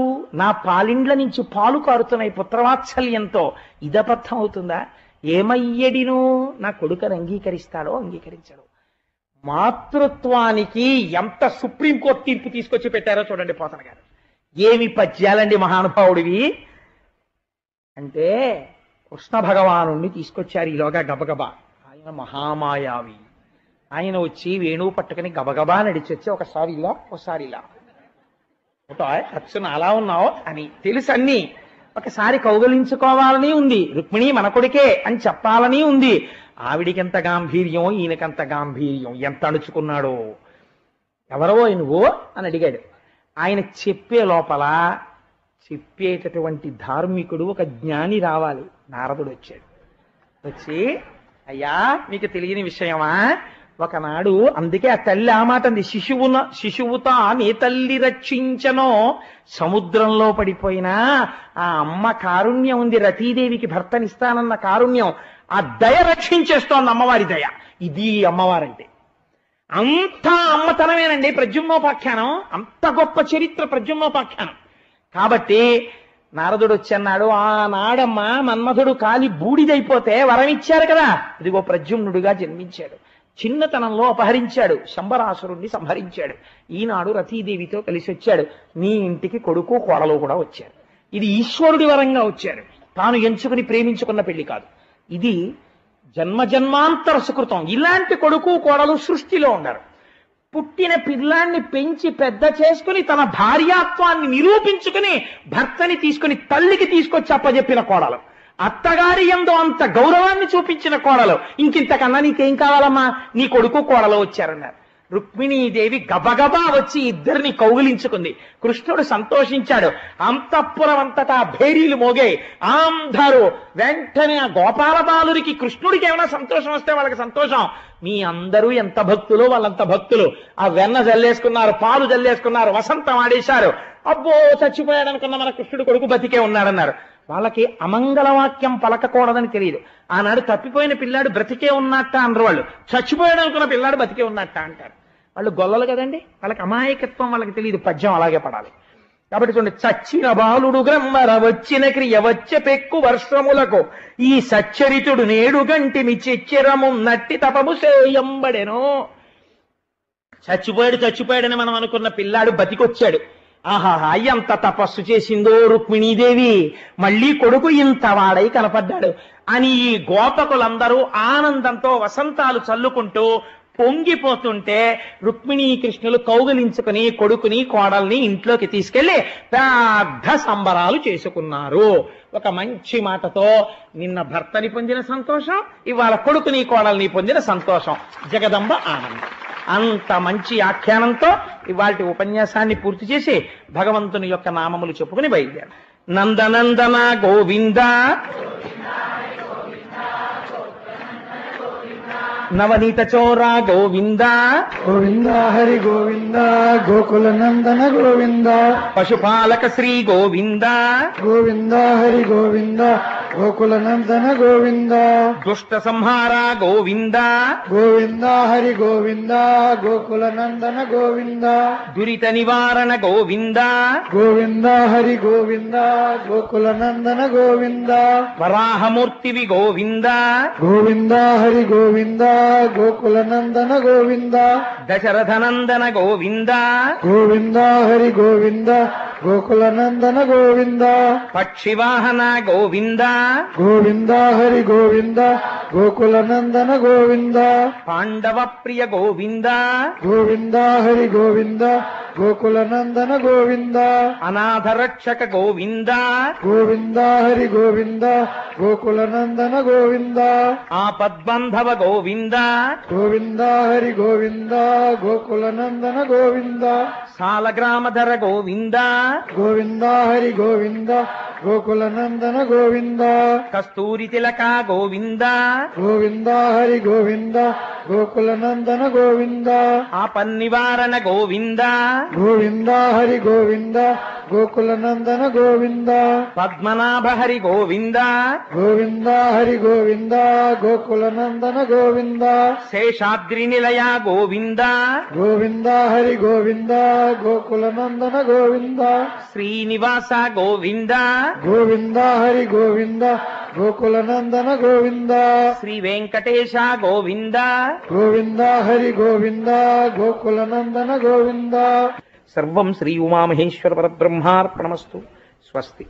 నా పాలిండ్ల నుంచి పాలు కారుతున్నాయి పుత్రవాత్సల్యంతో, ఇది అబద్ధం అవుతుందా? ఏమయ్యడిను, నా కొడుకని అంగీకరిస్తాడో అంగీకరించాడో. మాతృత్వానికి ఎంత సుప్రీంకోర్టు తీర్పు తీసుకొచ్చి పెట్టారో చూడండి పోతన గారు. ఏమి పద్యాలండి మహానుభావుడివి అంటే. కృష్ణ భగవానుణ్ణి తీసుకొచ్చారు ఈలోగా గబగబా. ఆయన మహామాయావి. ఆయన వచ్చి వేణువు పట్టుకుని గబగబా నడిచి వచ్చి ఒకసారి ఇలా ఒకసారి ఇలా, అచ్చున అలా ఉన్నావు అని తెలుసు అన్ని. ఒకసారి కౌగలించుకోవాలని ఉంది, రుక్మిణి మన కొడుకే అని చెప్పాలని ఉంది. ఆవిడికెంత గాంభీర్యం, ఈయనకంత గాంభీర్యం, ఎంత అణుచుకున్నాడో. ఎవరో నువ్వు అని అడిగాడు. ఆయన చెప్పే లోపల చెప్పేటటువంటి ధార్మికుడు ఒక జ్ఞాని రావాలి. నారదుడు వచ్చాడు. వచ్చి, అయ్యా మీకు తెలియని విషయమా, ఒకనాడు అందుకే ఆ తల్లి ఆ మాట అంది, శిశువుతా నీ తల్లి రక్షించనో. సముద్రంలో పడిపోయినా ఆ అమ్మ కారుణ్యం ఉంది, రతీదేవికి భర్తనిస్తానన్న కారుణ్యం, ఆ దయ రక్షించేస్తోంది అమ్మవారి దయ. ఇది అమ్మవారంటే. అంత అమ్మతనమేనండి ప్రద్యుమ్నోపాఖ్యానం. అంత గొప్ప చరిత్ర ప్రద్యుమ్నోపాఖ్యానం. కాబట్టి నారదుడు వచ్చి అన్నాడు, ఆనాడమ్మ మన్మధుడు కాలి బూడిదైపోతే వరం ఇచ్చారు కదా, ఇదిగో ప్రద్యుమ్నుడుగా జన్మించాడు. చిన్నతనంలో అపహరించాడు, శంబరాసురుణ్ణి సంహరించాడు. ఈనాడు రతీదేవితో కలిసి వచ్చాడు. నీ ఇంటికి కొడుకు కోడలు కూడా వచ్చారు. ఇది ఈశ్వరుడి వరంగా వచ్చారు, తాను ఎంచుకుని ప్రేమించుకున్న పెళ్లి కాదు. ఇది జన్మజన్మాంతర సుకృతం. ఇలాంటి కొడుకు కోడలు సృష్టిలో ఉండరు. పుట్టిన పిల్లాన్ని పెంచి పెద్ద చేసుకుని తన భార్యాత్వాన్ని నిరూపించుకుని భర్తని తీసుకుని తల్లికి తీసుకొచ్చి అప్పజెప్పిన కోడలు, అత్తగారి యందు అంత గౌరవాన్ని చూపించిన కోడలు. ఇంకింతకన్నా నీకేం కావాలమ్మా, నీ కొడుకు కోడలు వచ్చారన్నారు. రుక్మిణీదేవి గబగబా వచ్చి ఇద్దరిని కౌగిలించుకుంది. కృష్ణుడు సంతోషించాడు. అంతఃపురం అంతటా భేరీలు మోగాయి. అందరూ వెంటనే ఆ గోపాల బాలురికి కృష్ణుడికి ఏమైనా సంతోషం వస్తే వాళ్ళకి సంతోషం. మీ అందరూ ఎంత భక్తులు, వాళ్ళంత భక్తులు. ఆ వెన్న జల్లేసుకున్నారు, పాలు జల్లేసుకున్నారు, వసంతం ఆడేశారు. అబ్బో చచ్చిపోయాడు అనుకున్న మన కృష్ణుడు కొడుకు బతికే ఉన్నాడన్నారు. వాళ్ళకి అమంగళవాక్యం పలకకూడదని తెలియదు. ఆనాడు తప్పిపోయిన పిల్లాడు బ్రతికే ఉన్నట్ట అనరు వాళ్ళు, చచ్చిపోయాడు అనుకున్న పిల్లాడు బతికే ఉన్నట్ట అంటారు. వాళ్ళు గొల్లలు కదండి, వాళ్ళకి అమాయకత్వం వాళ్ళకి తెలియదు. పద్యం అలాగే పడాలి. కాబట్టి చూడండి, చచ్చిన బాలుడు గ్రమ్మర వచ్చిన క్రియ వచ్చే పెక్కు వర్షములకు ఈ సచ్చరితుడు నేడు గంటిమి చెచ్చెరము నట్టి తపము సేయంబడెను. చచ్చిపోయాడని మనం అనుకున్న పిల్లాడు బతికొచ్చాడు. ఆహాహా ఎంత తపస్సు చేసిందో రుక్మిణీదేవి, మళ్ళీ కొడుకు ఇంత వాడై కనపడ్డాడు అని ఈ గోపకులందరూ ఆనందంతో వసంతాలు చల్లుకుంటూ పొంగిపోతుంటే రుక్మిణీ కృష్ణులు కౌగిలించుకుని కొడుకుని కోడల్ని ఇంట్లోకి తీసుకెళ్లి పెద్ద సంబరాలు చేసుకున్నారు. ఒక మంచి మాటతో నిన్న భర్తని పొందిన సంతోషం, ఇవాళ కొడుకుని కోడల్ని పొందిన సంతోషం, జగదంబ ఆనందం. అంత మంచి ఆఖ్యానంతో ఇవాళ ఉపన్యాసాన్ని పూర్తి చేసి భగవంతుని యొక్క నామములు చెప్పుకుని బయలుదేరు. నందనందన గోవింద, నవనీత చోర గోవింద, గోవింద హరి గోవింద, గోకుల నందన గోవింద, పశుపాలక శ్రీ గోవింద, గోవింద హరి గోవింద, గోకుల నందన గోవింద, దుష్ట సంహార గోవింద, గోవింద హరి గోవింద, గోకుల నందన గోవింద, దురిత నివారణ గోవింద, గోవింద హరి గోవింద, గోకుల నందన గోవింద, వరాహమూర్తివి గోవింద, గోవింద హరి గోవింద, గోకుల నందన గోవింద, దశరథ నందన గోవింద, గోవింద హరి గోవింద, గోకులనందన గోవింద పక్షివాహన గోవింద గోవింద హరి గోవింద గోకులనందన గోవింద పాండవ ప్రియ గోవింద గోవింద హరి గోవింద గోకులనందన గోవింద అనాథరక్షక గోవింద గోవింద హరి గోవింద గోకులనందన గోవింద ఆపద్బంధవ గోవింద గోవింద హరి గోవింద గోకులనందన గోవింద సాలగ్రామధర గోవింద గోవింద హరి గోవింద గోకులనందన గోవింద కస్తూరి తిలక గోవింద గోవింద హరి గోవింద గోకులనందన గోవింద ఆపన్నివారణ గోవింద గోవింద హరి గోవింద గోకులనందన గోవింద పద్మనాభ హరి గోవింద గోవింద హరి గోవింద గోకులనందన గోవింద శేషాద్రి నిలయ గోవింద గోవింద హరి గోవింద గోకులనందన గోవింద శ్రీనివాస గోవింద గోవింద హరి గోవింద గోకులనందన గోవింద శ్రీ వెంకటేశ గోవింద గోవింద హరి గోవింద గోకులనందన గోవింద సర్వం శ్రీ ఉమామహేశ్వర పరబ్రహ్మార్పణమస్తు. స్వస్తి.